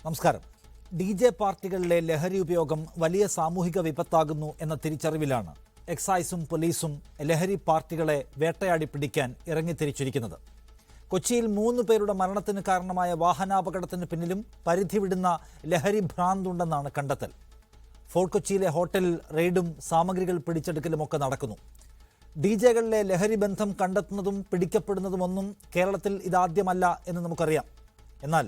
നമസ്കാരം. D J പാർട്ടികളിലെ ലഹരി ഉപയോഗം വലിയ സാമൂഹിക വിപത്താകുന്നു എന്ന തിരിച്ചറിവിലാണ് എക്സൈസും പോലീസും ലഹരി പാർട്ടികളെ വേട്ടയാടി പിടിക്കാൻ ഇറങ്ങിത്തിരിച്ചിരിക്കുന്നത്. കൊച്ചിയിൽ 3 പേരുടെ മരണത്തിന് കാരണമായ വാഹനാപകടത്തിന് പിന്നിലും പരിധി വിടുന്ന ലഹരി ഭ്രാന്തുണ്ടെന്നാണ് കണ്ടെത്തൽ. ഫോർട്ട് കൊച്ചിയിലെ ഹോട്ടലിൽ റെയ്ഡും സാമഗ്രികൾ പിടിച്ചെടുക്കലുമൊക്കെ നടക്കുന്നു. ഡി ജെകളിലെ ലഹരി ബന്ധം കണ്ടെത്തുന്നതും പിടിക്കപ്പെടുന്നതുമൊന്നും കേരളത്തിൽ ഇതാദ്യമല്ല എന്ന് നമുക്കറിയാം. എന്നാൽ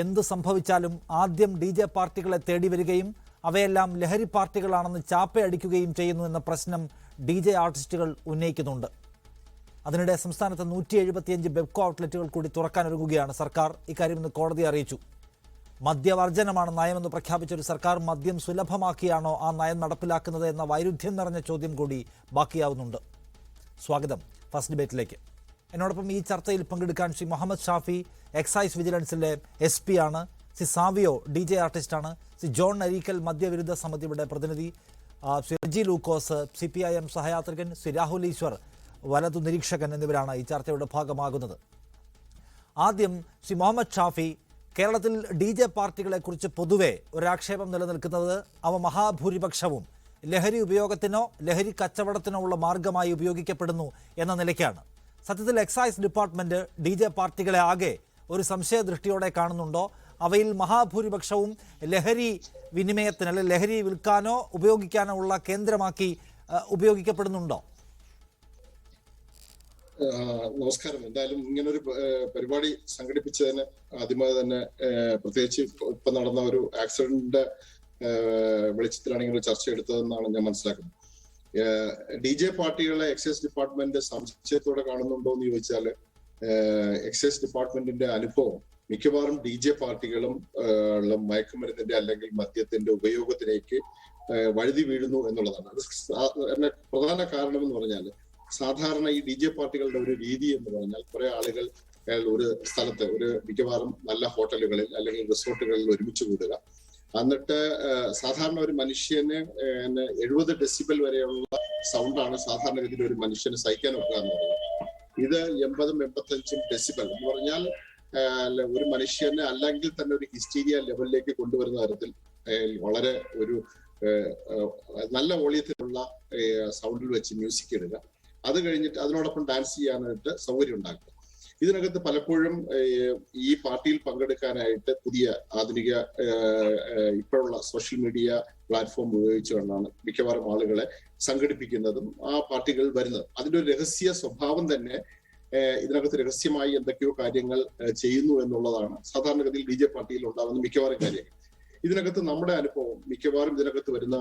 എന്തു സംഭവിച്ചാലും ആദ്യം ഡി ജെ പാർട്ടികളെ തേടി വരികയും അവയെല്ലാം ലഹരി പാർട്ടികളാണെന്ന് ചാപ്പയടിക്കുകയും ചെയ്യുന്നു എന്ന പ്രശ്നം ഡി ജെ ആർട്ടിസ്റ്റുകൾ ഉന്നയിക്കുന്നുണ്ട്. അതിനിടെ സംസ്ഥാനത്ത് 175 ബെബ്കോ ഔട്ട്ലെറ്റുകൾ കൂടി തുറക്കാനൊരുങ്ങുകയാണ് സർക്കാർ. ഇക്കാര്യം ഇന്ന് കോടതിയെ അറിയിച്ചു. മദ്യവർജനമാണ് നയമെന്ന് പ്രഖ്യാപിച്ച ഒരു സർക്കാർ മദ്യം സുലഭമാക്കിയാണോ ആ നയം നടപ്പിലാക്കുന്നത് എന്ന വൈരുദ്ധ്യം നിറഞ്ഞ ചോദ്യം കൂടി ബാക്കിയാവുന്നുണ്ട്. സ്വാഗതം ഫസ്റ്റ് ഡിബേറ്റിലേക്ക്. എന്നോടൊപ്പം ഈ ചർച്ചയിൽ പങ്കെടുക്കാൻ ശ്രീ മുഹമ്മദ് ഷാഫി എക്സൈസ് വിജിലൻസിലെ SP ആണ്, ശ്രീ സാവിയോ ഡി ജെ ആർട്ടിസ്റ്റാണ്, ശ്രീ ജോൺ അരീക്കൽ മദ്യവിരുദ്ധ സമിതിയുടെ പ്രതിനിധി, ശ്രീ റജി ലൂക്കോസ് CPIM സഹയാത്രികൻ, ശ്രീ രാഹുൽ ഈശ്വർ വലതു നിരീക്ഷകൻ എന്നിവരാണ് ഈ ചർച്ചയുടെ ഭാഗമാകുന്നത്. ആദ്യം ശ്രീ മുഹമ്മദ് ഷാഫി, കേരളത്തിൽ ഡി ജെ പാർട്ടികളെക്കുറിച്ച് പൊതുവെ ഒരാക്ഷേപം നിലനിൽക്കുന്നത് അവ മഹാഭൂരിപക്ഷവും ലഹരി ഉപയോഗത്തിനോ ലഹരി കച്ചവടത്തിനോ ഉള്ള മാർഗമായി ഉപയോഗിക്കപ്പെടുന്നു എന്ന നിലയ്ക്കാണ്. സത്യത്തിൽ എക്സൈസ് ഡിപ്പാർട്ട്മെൻറ്റ് ഡി ജെ പാർട്ടികളെ ആകെ ഒരു സംശയദൃഷ്ടിയോടെ കാണുന്നുണ്ടോ? അവയിൽ മഹാഭൂരിപക്ഷവും ലഹരി വിനിമയത്തിന് അല്ലെങ്കിൽ ലഹരി വിൽക്കാനോ ഉപയോഗിക്കാനോ ഉള്ള കേന്ദ്രമാക്കി ഉപയോഗിക്കപ്പെടുന്നുണ്ടോ? നമസ്കാരം. എന്തായാലും ഇങ്ങനൊരു പരിപാടി സംഘടിപ്പിച്ചതിന് ആദ്യമായി തന്നെ പ്രത്യേകിച്ച് ഇപ്പൊ നടന്ന ഒരു ആക്സിഡന്റിന്റെ വെളിച്ചത്തിലാണ് ഇങ്ങനെ ചർച്ച എടുത്തതെന്നാണ് ഞാൻ മനസ്സിലാക്കുന്നത്. ഡി ജെ പാർട്ടികളെ എക്സൈസ് ഡിപ്പാർട്ട്മെന്റ് സംശയത്തോടെ കാണുന്നുണ്ടോ എന്ന് ചോദിച്ചാൽ എക്സൈസ് ഡിപ്പാർട്ട്മെന്റിന്റെ അനുഭവം മിക്കവാറും ഡി ജെ പാർട്ടികളും മയക്കുമരുന്നിന്റെ അല്ലെങ്കിൽ മദ്യത്തിന്റെ ഉപയോഗത്തിലേക്ക് വഴുതി വീഴുന്നു എന്നുള്ളതാണ്. അത് പ്രധാന കാരണം എന്ന് പറഞ്ഞാൽ സാധാരണ ഈ ഡി ജെ പാർട്ടികളുടെ ഒരു രീതി എന്ന് പറഞ്ഞാൽ കുറെ ആളുകൾ ഒരു സ്ഥലത്ത് മിക്കവാറും നല്ല ഹോട്ടലുകളിൽ അല്ലെങ്കിൽ റിസോർട്ടുകളിൽ ഒരുമിച്ച് കൂടുക. എന്നിട്ട് സാധാരണ ഒരു മനുഷ്യന് 70 ഡെസിബൽ വരെയുള്ള സൗണ്ടാണ് സാധാരണഗതിയിൽ ഒരു മനുഷ്യന് സഹിക്കാൻ ഒക്കുക എന്ന് പറയുന്നത്. ഇത് 80-85 ഡെസിബൽ എന്ന് പറഞ്ഞാൽ ഒരു മനുഷ്യനെ അല്ലെങ്കിൽ തന്നെ ഒരു ഹിസ്റ്റീരിയ ലെവലിലേക്ക് കൊണ്ടുവരുന്ന തരത്തിൽ വളരെ ഒരു നല്ല വോളിയത്തിലുള്ള സൗണ്ടിൽ വെച്ച് മ്യൂസിക് ഇടുക. അത് കഴിഞ്ഞിട്ട് അതിനോടൊപ്പം ഡാൻസ് ചെയ്യാനായിട്ട് സൗകര്യം ഉണ്ടാക്കുക. ഇതിനകത്ത് പലപ്പോഴും ഈ പാർട്ടിയിൽ പങ്കെടുക്കാനായിട്ട് പുതിയ ആധുനിക ഇപ്പോഴുള്ള സോഷ്യൽ മീഡിയ പ്ലാറ്റ്ഫോം ഉപയോഗിച്ചുകൊണ്ടാണ് മിക്കവാറും ആളുകളെ സംഘടിപ്പിക്കുന്നതും ആ പാർട്ടികൾ വരുന്നത്. അതിന്റെ ഒരു രഹസ്യ സ്വഭാവം തന്നെ ഇതിനകത്ത് രഹസ്യമായി എന്തൊക്കെയോ കാര്യങ്ങൾ ചെയ്യുന്നു എന്നുള്ളതാണ് സാധാരണഗതിയിൽ ഡി ജെ പാർട്ടിയിൽ ഉണ്ടാകുന്ന മിക്കവാറും കാര്യങ്ങൾ. ഇതിനകത്ത് നമ്മുടെ അനുഭവം മിക്കവാറും ഇതിനകത്ത് വരുന്ന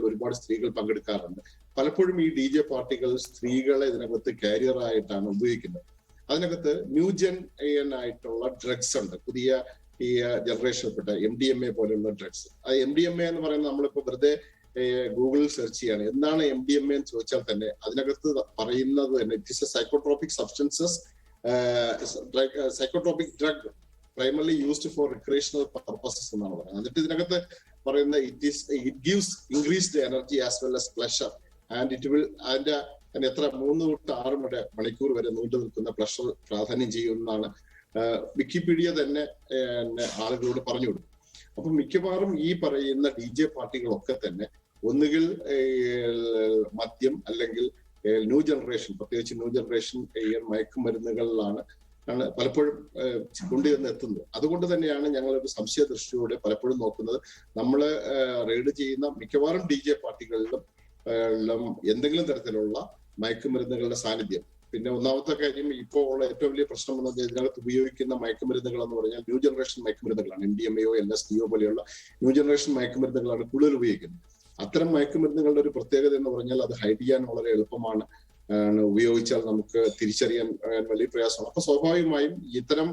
ഒരുപാട് സ്ത്രീകൾ പങ്കെടുക്കാറുണ്ട്. പലപ്പോഴും ഈ ഡി ജെ പാർട്ടികൾ സ്ത്രീകളെ ഇതിനകത്ത് കാരിയറായിട്ടാണ് ഉപയോഗിക്കുന്നത്. അതിനകത്ത് ന്യൂജൻ ആയിട്ടുള്ള ഡ്രഗ്സ് ഉണ്ട്, പുതിയ ഈ ജനറേഷനിൽപ്പെട്ട MDMA പോലെയുള്ള ഡ്രഗ്സ്. ആ MDMA എന്ന് പറയുന്നത് നമ്മളിപ്പോ വെറുതെ ഗൂഗിളിൽ സെർച്ച് ചെയ്യാണ് എന്താണ് MDMA എന്ന് ചോദിച്ചാൽ തന്നെ അതിനകത്ത് പറയുന്നത് തന്നെ it is A psychotropic substances, psychotropic drug primarily used for recreational purposes എന്നാണ് പറയുന്നത്. എന്നിട്ട് ഇതിനകത്ത് പറയുന്ന it gives increased energy as well as pleasure and it will അതിന്റെ എത്ര 3 തൊട്ട് 6 മണിക്കൂർ വരെ നീണ്ടു നിൽക്കുന്ന പ്ലഷർ പ്രാധാന്യം ചെയ്യുമെന്നാണ് വിക്കിപീഡിയ തന്നെ ആളുകളോട് പറഞ്ഞു കൊടുക്കും. അപ്പൊ മിക്കവാറും ഈ പറയുന്ന ഡി ജെ പാർട്ടികളൊക്കെ തന്നെ ഒന്നുകിൽ മദ്യം അല്ലെങ്കിൽ ന്യൂ ജനറേഷൻ, പ്രത്യേകിച്ച് ന്യൂ ജനറേഷൻ മയക്കുമരുന്നുകളിലാണ് പലപ്പോഴും കൊണ്ടുവന്ന് എത്തുന്നത്. അതുകൊണ്ട് തന്നെയാണ് ഞങ്ങളൊരു സംശയ ദൃഷ്ടിയോടെ പലപ്പോഴും നോക്കുന്നത്. നമ്മൾ റെയ്ഡ് ചെയ്യുന്ന മിക്കവാറും ഡി ജെ പാർട്ടികളിലും എന്തെങ്കിലും തരത്തിലുള്ള മയക്കുമരുന്നുകളുടെ സാന്നിധ്യം. പിന്നെ ഒന്നാമത്തെ കാര്യം ഇപ്പോൾ ഉള്ള ഏറ്റവും വലിയ പ്രശ്നം എന്ന് പറഞ്ഞാൽ ഇതിനകത്ത് ഉപയോഗിക്കുന്ന മയക്കുമരുന്നുകൾ എന്ന് പറഞ്ഞാൽ ന്യൂ ജനറേഷൻ മയക്കുമരുന്നുകളാണ്. MDMA, LSDO പോലെയുള്ള ന്യൂ ജനറേഷൻ മയക്കുമരുന്നുകളാണ് കൂടുതൽ ഉപയോഗിക്കുന്നത്. അത്തരം മയക്കുമരുന്നുകളുടെ ഒരു പ്രത്യേകത എന്ന് പറഞ്ഞാൽ അത് ഹൈഡ് ചെയ്യാൻ വളരെ എളുപ്പമാണ്. ഉപയോഗിച്ചാൽ നമുക്ക് തിരിച്ചറിയാൻ വലിയ പ്രയാസമാണ്. അപ്പൊ സ്വാഭാവികമായും ഇത്തരം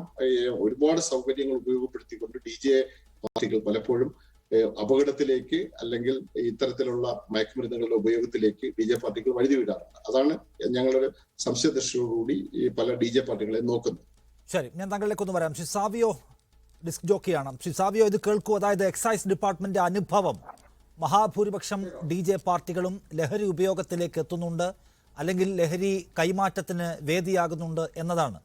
ഒരുപാട് സൗകര്യങ്ങൾ ഉപയോഗപ്പെടുത്തിക്കൊണ്ട് ഡി ജെ പാർട്ടികൾ പലപ്പോഴും അപകടത്തിലേക്ക് അല്ലെങ്കിൽ ഇത്തരത്തിലുള്ള മയക്കുമരുന്നുകളുടെ ഉപയോഗത്തിലേക്ക് ഡി ജെ പാർട്ടികൾ വഴുതി വിടാറുണ്ട്. അതാണ് ഞങ്ങളൊരു സംശയദൃഷ്ടിയോടുകൂടി ഈ പല ഡി ജെ പാർട്ടികളെ നോക്കുന്നത്. ശരി, ഞാൻ താങ്കളിലേക്ക് ഒന്ന് വരാം. ശ്രീ സാവിയോ ഡിസ്ക് ജോക്കിയാണ്. ശ്രീ സാവിയോ, ഇത് കേൾക്കൂ. അതായത് എക്സൈസ് ഡിപ്പാർട്ട്മെന്റ് അനുഭവം മഹാഭൂരിപക്ഷം ഡി ജെ പാർട്ടികളും ലഹരി ഉപയോഗത്തിലേക്ക് എത്തുന്നുണ്ട് അല്ലെങ്കിൽ ലഹരി കൈമാറ്റത്തിന് വേദിയാകുന്നുണ്ട് എന്നതാണ്.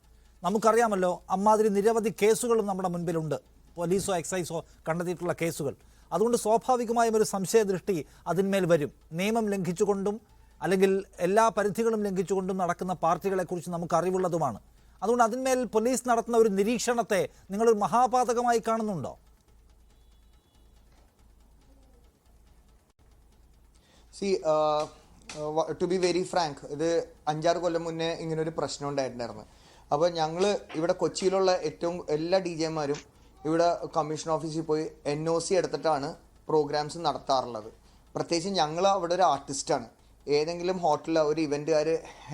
നമുക്കറിയാമല്ലോ, അമ്മാതിരി നിരവധി കേസുകളും നമ്മുടെ മുൻപിലുണ്ട്. പോലീസോ എക്സൈസോ കണ്ടെത്തിയിട്ടുള്ള കേസുകൾ. അതുകൊണ്ട് സ്വാഭാവികമായും ഒരു സംശയദൃഷ്ടി അതിന്മേൽ വരും. നിയമം ലംഘിച്ചുകൊണ്ടും അല്ലെങ്കിൽ എല്ലാ പരിധികളും ലംഘിച്ചുകൊണ്ടും നടക്കുന്ന പാർട്ടികളെക്കുറിച്ച് നമുക്ക് അറിവുള്ളതുമാണ്. അതുകൊണ്ട് അതിന്മേൽ പോലീസ് നടത്തുന്ന ഒരു നിരീക്ഷണത്തെ നിങ്ങളൊരു മഹാപാതകമായി കാണുന്നുണ്ടോ? ടു ബി വെരി ഫ്രാങ്ക്, ഇത് 5-6 കൊല്ലം മുന്നേ ഇങ്ങനൊരു പ്രശ്നം ഉണ്ടായിട്ടുണ്ടായിരുന്നു. അപ്പോൾ ഞങ്ങൾ ഇവിടെ കൊച്ചിയിലുള്ള എല്ലാ DJമാരും ഇവിടെ കമ്മീഷൻ ഓഫീസിൽ പോയി NOC എടുത്തിട്ടാണ് പ്രോഗ്രാംസ് നടത്താറുള്ളത്. പ്രത്യേകിച്ച് ഞങ്ങൾ അവിടെ ഒരു ആർട്ടിസ്റ്റാണ്. ഏതെങ്കിലും ഹോട്ടലിൽ ഒരു ഇവൻറ്റുകാർ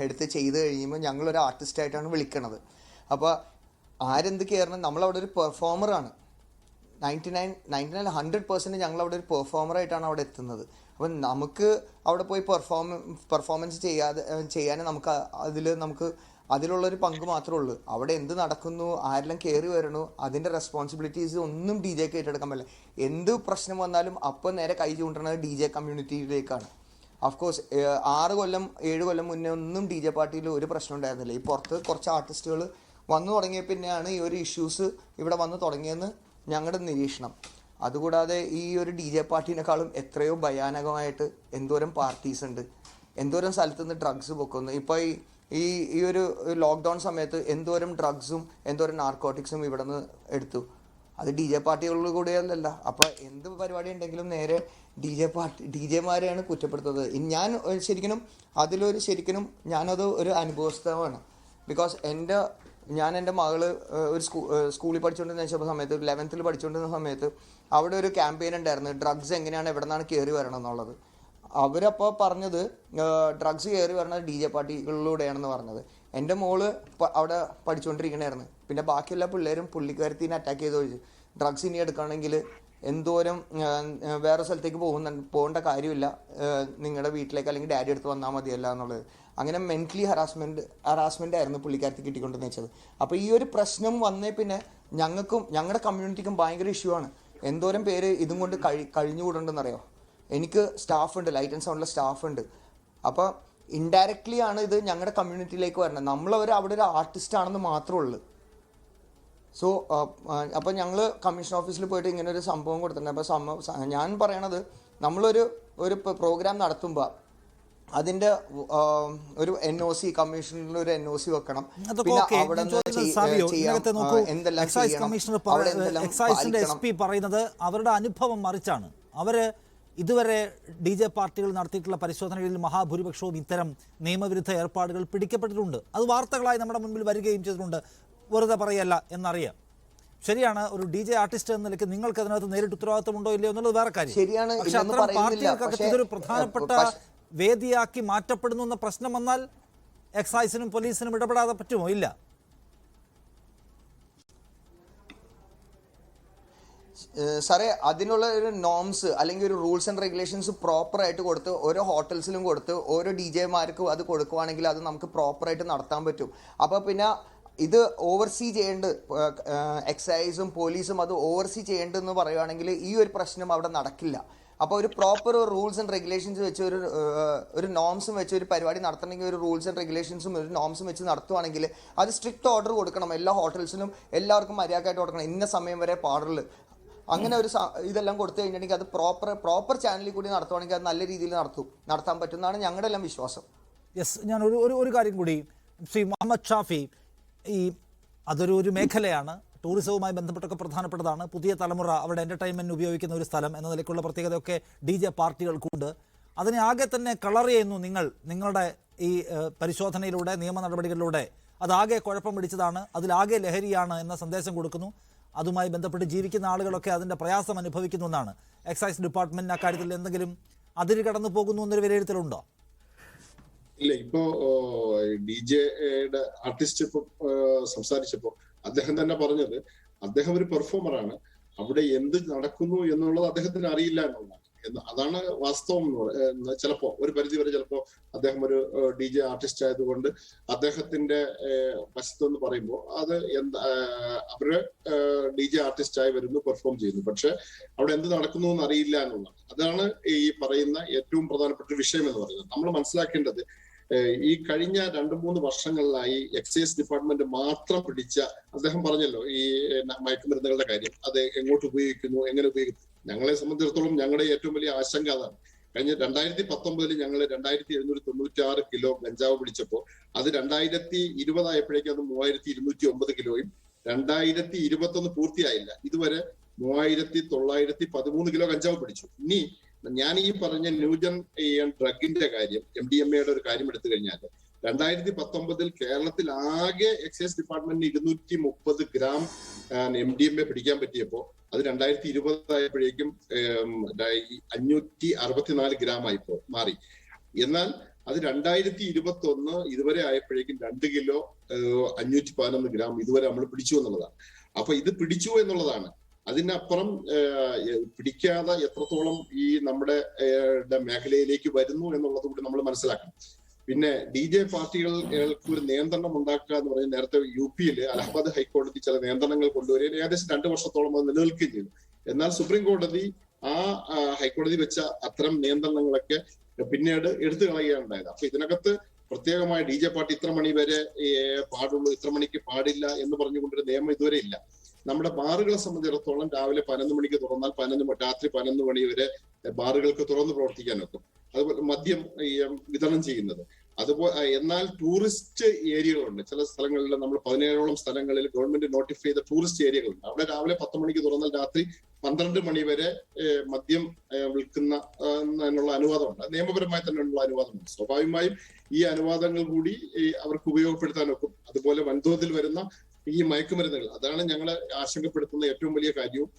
എടുത്ത് ചെയ്ത് കഴിയുമ്പോൾ ഞങ്ങളൊരു ആർട്ടിസ്റ്റായിട്ടാണ് വിളിക്കണത്. അപ്പോൾ ആരെന്ത് കയറണം, നമ്മളവിടെ ഒരു പെർഫോമറാണ്. 99-100% ഞങ്ങളവിടെ ഒരു പെർഫോമറായിട്ടാണ് അവിടെ എത്തുന്നത്. അപ്പം നമുക്ക് അവിടെ പോയി പെർഫോമൻസ് ചെയ്യാൻ നമുക്ക് അതിലുള്ളൊരു പങ്ക് മാത്രമേ ഉള്ളൂ. അവിടെ എന്ത് നടക്കുന്നു, ആരെല്ലാം കയറി വരണു, അതിൻ്റെ റെസ്പോൺസിബിലിറ്റീസ് ഒന്നും DJക്ക് ഏറ്റെടുക്കാൻ പറ്റില്ല. എന്ത് പ്രശ്നം വന്നാലും അപ്പോൾ നേരെ കൈ ചൂണ്ടുന്നത് DJ കമ്മ്യൂണിറ്റിയിലേക്കാണ്. ഓഫ്കോഴ്സ് 6-7 കൊല്ലം മുന്നേ ഒന്നും DJ പാർട്ടിയിൽ ഒരു പ്രശ്നം ഉണ്ടായിരുന്നില്ല. ഈ പുറത്ത് കുറച്ച് ആർട്ടിസ്റ്റുകൾ വന്നു തുടങ്ങിയ പിന്നെയാണ് ഈ ഒരു ഇഷ്യൂസ് ഇവിടെ വന്ന് തുടങ്ങിയെന്ന് ഞങ്ങളുടെ നിരീക്ഷണം. അതുകൂടാതെ ഈ ഒരു DJ പാർട്ടീനേക്കാളും എത്രയോ ഭയാനകമായിട്ട് എന്തോരം പാർട്ടീസ് ഉണ്ട്, എന്തോരം സ്ഥലത്ത് നിന്ന് ഡ്രഗ്സ് പൊക്കുന്നു. ഇപ്പോൾ ഈ ഒരു ലോക്ക്ഡൗൺ സമയത്ത് എന്തോരം ഡ്രഗ്സും എന്തോരം നാർക്കോട്ടിക്സും ഇവിടെ നിന്ന് എടുത്തു. അത് DJ പാർട്ടികളിൽ കൂടിയല്ല. അപ്പോൾ എന്ത് പരിപാടി ഉണ്ടെങ്കിലും നേരെ DJമാരെയാണ് കുറ്റപ്പെടുത്തുന്നത്. ഞാനത് ഒരു അനുഭവസ്ഥമാണ്. ബിക്കോസ് ഞാൻ എൻ്റെ മകള് ഒരു സ്കൂളിൽ പഠിച്ചുകൊണ്ടിരുന്ന സമയത്ത് 11th പഠിച്ചുകൊണ്ടിരുന്ന സമയത്ത് അവിടെ ഒരു ക്യാമ്പയിൻ ഉണ്ടായിരുന്നു, ഡ്രഗ്സ് എങ്ങനെയാണ് എവിടെ നിന്നാണ് കയറി വരണം എന്നുള്ളത്. അവരപ്പോൾ പറഞ്ഞത് ഡ്രഗ്സ് കയറി വരുന്നത് DJ പാർട്ടികളിലൂടെയാണെന്ന് പറഞ്ഞത്. എൻ്റെ മോള് അവിടെ പഠിച്ചുകൊണ്ടിരിക്കണമായിരുന്നു. പിന്നെ ബാക്കിയെല്ലാ പിള്ളേരും പുള്ളിക്കാരത്തിനെ അറ്റാക്ക് ചെയ്ത് ചോദിച്ചു, ഡ്രഗ്സ് ഇനി എടുക്കുകയാണെങ്കിൽ എന്തോരം വേറെ സ്ഥലത്തേക്ക് പോകേണ്ട കാര്യമില്ല, നിങ്ങളുടെ വീട്ടിലേക്ക് അല്ലെങ്കിൽ ഡാഡി എടുത്ത് വന്നാൽ മതിയല്ല എന്നുള്ളത്. അങ്ങനെ മെൻ്റലി ഹറാസ്മെൻ്റ് ആയിരുന്നു പുള്ളിക്കാരത്തി കിട്ടിക്കൊണ്ടെന്ന് വെച്ചത്. അപ്പോൾ ഈ ഒരു പ്രശ്നം വന്നേ പിന്നെ ഞങ്ങളുടെ കമ്മ്യൂണിറ്റിക്കും ഭയങ്കര ഇഷ്യൂ ആണ്. എന്തോരം പേര് ഇതും കൊണ്ട് കഴിഞ്ഞുകൂടുണ്ടെന്നറിയോ. എനിക്ക് സ്റ്റാഫുണ്ട്, ലൈറ്റ് ആൻഡ് സൗണ്ടിലെ സ്റ്റാഫുണ്ട്. അപ്പോൾ ഇൻഡയറക്ട്ലി ആണ് ഇത് ഞങ്ങളുടെ കമ്മ്യൂണിറ്റിയിലേക്ക് വരണം. നമ്മളവർ അവിടെ ഒരു ആർട്ടിസ്റ്റ് ആണെന്ന് മാത്രമേ ഉള്ളൂ. സോ അപ്പോൾ ഞങ്ങൾ കമ്മീഷൻ ഓഫീസിൽ പോയിട്ട് ഇങ്ങനെ ഒരു സംഭവം കൊടുത്തിട്ടുണ്ട്. അപ്പോൾ ഞാൻ പറയണത്, നമ്മളൊരു പ്രോഗ്രാം നടത്തുമ്പോൾ അതിൻ്റെ ഒരു NOC, കമ്മീഷനിൽ ഒരു NOC വെക്കണം. പിന്നെ അവിടെ എക്സൈസിന്റെ SP പറയുന്നത് അവരുടെ അനുഭവം മറിച്ചാണ്. അവര് ഇതുവരെ DJ പാർട്ടികൾ നടത്തിയിട്ടുള്ള പരിശോധനകളിൽ മഹാഭൂരിപക്ഷവും ഇത്തരം നിയമവിരുദ്ധ ഏർപ്പാടുകൾ പിടിക്കപ്പെട്ടിട്ടുണ്ട്. അത് വാർത്തകളായി നമ്മുടെ മുൻപിൽ വരികയും ചെയ്തിട്ടുണ്ട്. വെറുതെ പറയല്ല എന്നറിയാം. ശരിയാണ്, ഒരു DJ ആർട്ടിസ്റ്റ് എന്ന നിലയ്ക്ക് നിങ്ങൾക്ക് അതിനകത്ത് നേരിട്ട് ഉത്തരവാദിത്വം ഉണ്ടോ ഇല്ലയോ എന്നുള്ളത് വേറെ കാര്യം. പക്ഷെ അത്തരം പാർട്ടികൾക്കകത്ത് ഇതൊരു പ്രധാനപ്പെട്ട വേദിയാക്കി മാറ്റപ്പെടുന്നു എന്ന പ്രശ്നം വന്നാൽ എക്സൈസിനും പോലീസിനും ഇടപെടാതെ പറ്റുമോ? ഇല്ല. സാറേ, അതിനുള്ള ഒരു നോംസ് അല്ലെങ്കിൽ ഒരു റൂൾസ് ആൻഡ് റെഗുലേഷൻസ് പ്രോപ്പറായിട്ട് കൊടുത്ത് ഓരോ ഹോട്ടൽസിലും കൊടുത്ത് ഓരോ DJമാർക്കും അത് കൊടുക്കുവാണെങ്കിൽ അത് നമുക്ക് പ്രോപ്പറായിട്ട് നടത്താൻ പറ്റും. അപ്പോൾ പിന്നെ ഇത് ഓവർസീ ചെയ്യേണ്ട എക്സൈസും പോലീസും അത് ഓവർസീ ചെയ്യേണ്ടതെന്ന് പറയുകയാണെങ്കിൽ ഈ ഒരു പ്രശ്നം അവിടെ നടക്കില്ല. അപ്പോൾ ഒരു പ്രോപ്പർ റൂൾസ് ആൻഡ് റെഗുലേഷൻസ് വെച്ച് ഒരു നോംസും വെച്ച് ഒരു പരിപാടി നടത്തണമെങ്കിൽ ഒരു റൂൾസ് ആൻഡ് റെഗുലേഷൻസും ഒരു നോംസും വെച്ച് നടത്തുവാണെങ്കിൽ അത് സ്ട്രിക്റ്റ് ഓർഡർ കൊടുക്കണം. എല്ലാ ഹോട്ടൽസിലും എല്ലാവർക്കും മര്യാദയായിട്ട് കൊടുക്കണം, ഇന്ന സമയം വരെ പാടുള്ളൂ. അങ്ങനെ ഒരു ഇതെല്ലാം കൊടുത്തു കഴിഞ്ഞിട്ടുണ്ടെങ്കിൽ അത് പ്രോപ്പർ ചാനലിൽ കൂടി നടത്തുവാണെങ്കിൽ അത് നല്ല രീതിയിൽ നടത്താൻ പറ്റുമെന്നാണ് ഞങ്ങളുടെ എല്ലാം വിശ്വാസം. യെസ്, ഞാൻ ഒരു കാര്യം കൂടി, ശ്രീ മുഹമ്മദ് ഷാഫി, അതൊരു മേഖലയാണ്, ടൂറിസവുമായി ബന്ധപ്പെട്ടൊക്കെ പ്രധാനപ്പെട്ടതാണ്. പുതിയ തലമുറ അവിടെ എൻ്റർടൈൻമെൻറ്റ് ഉപയോഗിക്കുന്ന ഒരു സ്ഥലം എന്ന നിലയ്ക്കുള്ള പ്രത്യേകതയൊക്കെ DJ പാർട്ടികൾക്കുണ്ട്. അതിനെ ആകെ തന്നെ കളർ ചെയ്യുന്നു നിങ്ങളുടെ ഈ പരിശോധനയിലൂടെ, നിയമ നടപടികളിലൂടെ. അതാകെ കുഴപ്പം പിടിച്ചതാണ്, അതിലാകെ ലഹരിയാണ് എന്ന സന്ദേശം കൊടുക്കുന്നു. അതുമായി ബന്ധപ്പെട്ട് ജീവിക്കുന്ന ആളുകളൊക്കെ അതിൻ്റെ പ്രയാസം അനുഭവിക്കുന്നു എന്നാണ്. എക്സൈസ് ഡിപ്പാർട്ട്മെൻറ്റിന് അക്കാര്യത്തിൽ എന്തെങ്കിലും അതിര് കടന്നു പോകുന്നു എന്നൊരു വിലയിരുത്തലുണ്ടോ? ഇല്ല, ഇപ്പോ DJയുടെ ആർട്ടിസ്റ്റ് ഇപ്പൊ സംസാരിച്ചപ്പോ അദ്ദേഹം തന്നെ പറഞ്ഞത് അദ്ദേഹം ഒരു പെർഫോമറാണ്, അവിടെ എന്ത് നടക്കുന്നു എന്നുള്ളത് അദ്ദേഹത്തിന് അറിയില്ല എന്നുള്ളതാണ്. അതാണ് വാസ്തവം. ചിലപ്പോ ഒരു പരിധി വരെ ചിലപ്പോ അദ്ദേഹം ഒരു DJ ആർട്ടിസ്റ്റ് ആയതുകൊണ്ട് അദ്ദേഹത്തിന്റെ വശത്ത് എന്ന് പറയുമ്പോൾ അത് അവര് DJ ആർട്ടിസ്റ്റായി വരുന്നു, പെർഫോം ചെയ്യുന്നു, പക്ഷെ അവിടെ എന്ത് നടക്കുന്നു എന്ന് അറിയില്ല എന്നുള്ളതാണ്. അതാണ് ഈ പറയുന്ന ഏറ്റവും പ്രധാനപ്പെട്ട വിഷയം എന്ന് പറയുന്നത്. നമ്മൾ മനസ്സിലാക്കേണ്ടത് ഈ കഴിഞ്ഞ 2-3 വർഷങ്ങളിലായി എക്സൈസ് ഡിപ്പാർട്ട്മെന്റ് മാത്രം പിടിച്ച, അദ്ദേഹം പറഞ്ഞല്ലോ ഈ മയക്കുമരുന്നുകളുടെ കാര്യം, അത് എങ്ങോട്ട് ഉപയോഗിക്കുന്നു, എങ്ങനെ ഉപയോഗിക്കുന്നു. ഞങ്ങളെ സംബന്ധിച്ചിടത്തോളം ഞങ്ങളുടെ ഏറ്റവും വലിയ ആശങ്ക അതാണ്. കഴിഞ്ഞ 2019 ഞങ്ങൾ 2796 കിലോ ഗഞ്ചാവ് പിടിച്ചപ്പോൾ അത് 2020 ആയപ്പോഴേക്കും അത് 3209 കിലോയും 2021 പൂർത്തിയായില്ല. ഇതുവരെ 3913 കിലോ ഗഞ്ചാവ് പിടിച്ചു. ഇനി ഞാൻ ഈ പറഞ്ഞ ന്യൂജൻ ഡ്രഗിന്റെ കാര്യം, MDMA ഒരു കാര്യം എടുത്തു കഴിഞ്ഞാൽ 2019 കേരളത്തിൽ ആകെ എക്സൈസ് ഡിപ്പാർട്ട്മെന്റിന് 230 ഗ്രാം MDMA പിടിക്കാൻ പറ്റിയപ്പോ അത് 2020 ആയപ്പോഴേക്കും 564 ഗ്രാം ആയിപ്പോ മാറി. എന്നാൽ അത് 2021 ഇതുവരെ ആയപ്പോഴേക്കും 2 കിലോ 511 ഗ്രാം ഇതുവരെ നമ്മൾ പിടിച്ചു എന്നുള്ളതാണ്. അപ്പൊ ഇത് പിടിച്ചു എന്നുള്ളതാണ്. അതിനപ്പുറം പിടിക്കാതെ എത്രത്തോളം ഈ നമ്മുടെ മേഖലയിലേക്ക് വരുന്നു എന്നുള്ളത് കൂടി നമ്മൾ മനസ്സിലാക്കണം. പിന്നെ DJ പാർട്ടികൾക്ക് ഒരു നിയന്ത്രണം ഉണ്ടാക്കുക എന്ന് പറഞ്ഞാൽ നേരത്തെ UP അലഹബാദ് ഹൈക്കോടതി ചില നിയന്ത്രണങ്ങൾ കൊണ്ടുവരികയും ഏകദേശം 2 വർഷത്തോളം അത് നിലനിൽക്കുകയും ചെയ്തു. എന്നാൽ സുപ്രീം കോടതി ആ ഹൈക്കോടതി വെച്ച അത്തരം നിയന്ത്രണങ്ങളൊക്കെ പിന്നീട് എടുത്തു കളയുകയാണ് ഉണ്ടായത്. അപ്പൊ ഇതിനകത്ത് പ്രത്യേകമായ DJ പാർട്ടി ഇത്ര മണി വരെ പാടുള്ളൂ, ഇത്ര മണിക്ക് പാടില്ല എന്ന് പറഞ്ഞുകൊണ്ടൊരു നിയമം ഇതുവരെ ഇല്ല. നമ്മുടെ ബാറുകളെ സംബന്ധിച്ചിടത്തോളം രാവിലെ 11 മണിക്ക് തുറന്നാൽ രാത്രി 11 മണി വരെ ബാറുകൾക്ക് തുറന്ന് പ്രവർത്തിക്കാൻ വെക്കും. അതുപോലെ മദ്യം വിതരണം ചെയ്യുന്നത്. അതുപോലെ എന്നാൽ ടൂറിസ്റ്റ് ഏരിയകളുണ്ട് ചില സ്ഥലങ്ങളിൽ. നമ്മൾ 17ഓളം സ്ഥലങ്ങളിൽ ഗവൺമെന്റ് നോട്ടിഫൈ ചെയ്ത ടൂറിസ്റ്റ് ഏരിയകളുണ്ട്. അവിടെ രാവിലെ 10 മണിക്ക് തുറന്നാൽ രാത്രി 12 മണി വരെ മദ്യം വിൽക്കുന്ന അനുവാദമുണ്ട്. നിയമപരമായി തന്നെയുള്ള അനുവാദമുണ്ട്. സ്വാഭാവികമായും ഈ അനുവാദങ്ങൾ കൂടി അവർക്ക് ഉപയോഗപ്പെടുത്താൻ വെക്കും. അതുപോലെ വൻതോതിൽ വരുന്ന ഈ മയക്കുമരുന്നുകൾ, അതാണ് ഞങ്ങളെ ആശങ്കപ്പെടുത്തുന്ന ഏറ്റവും വലിയ കാര്യവും.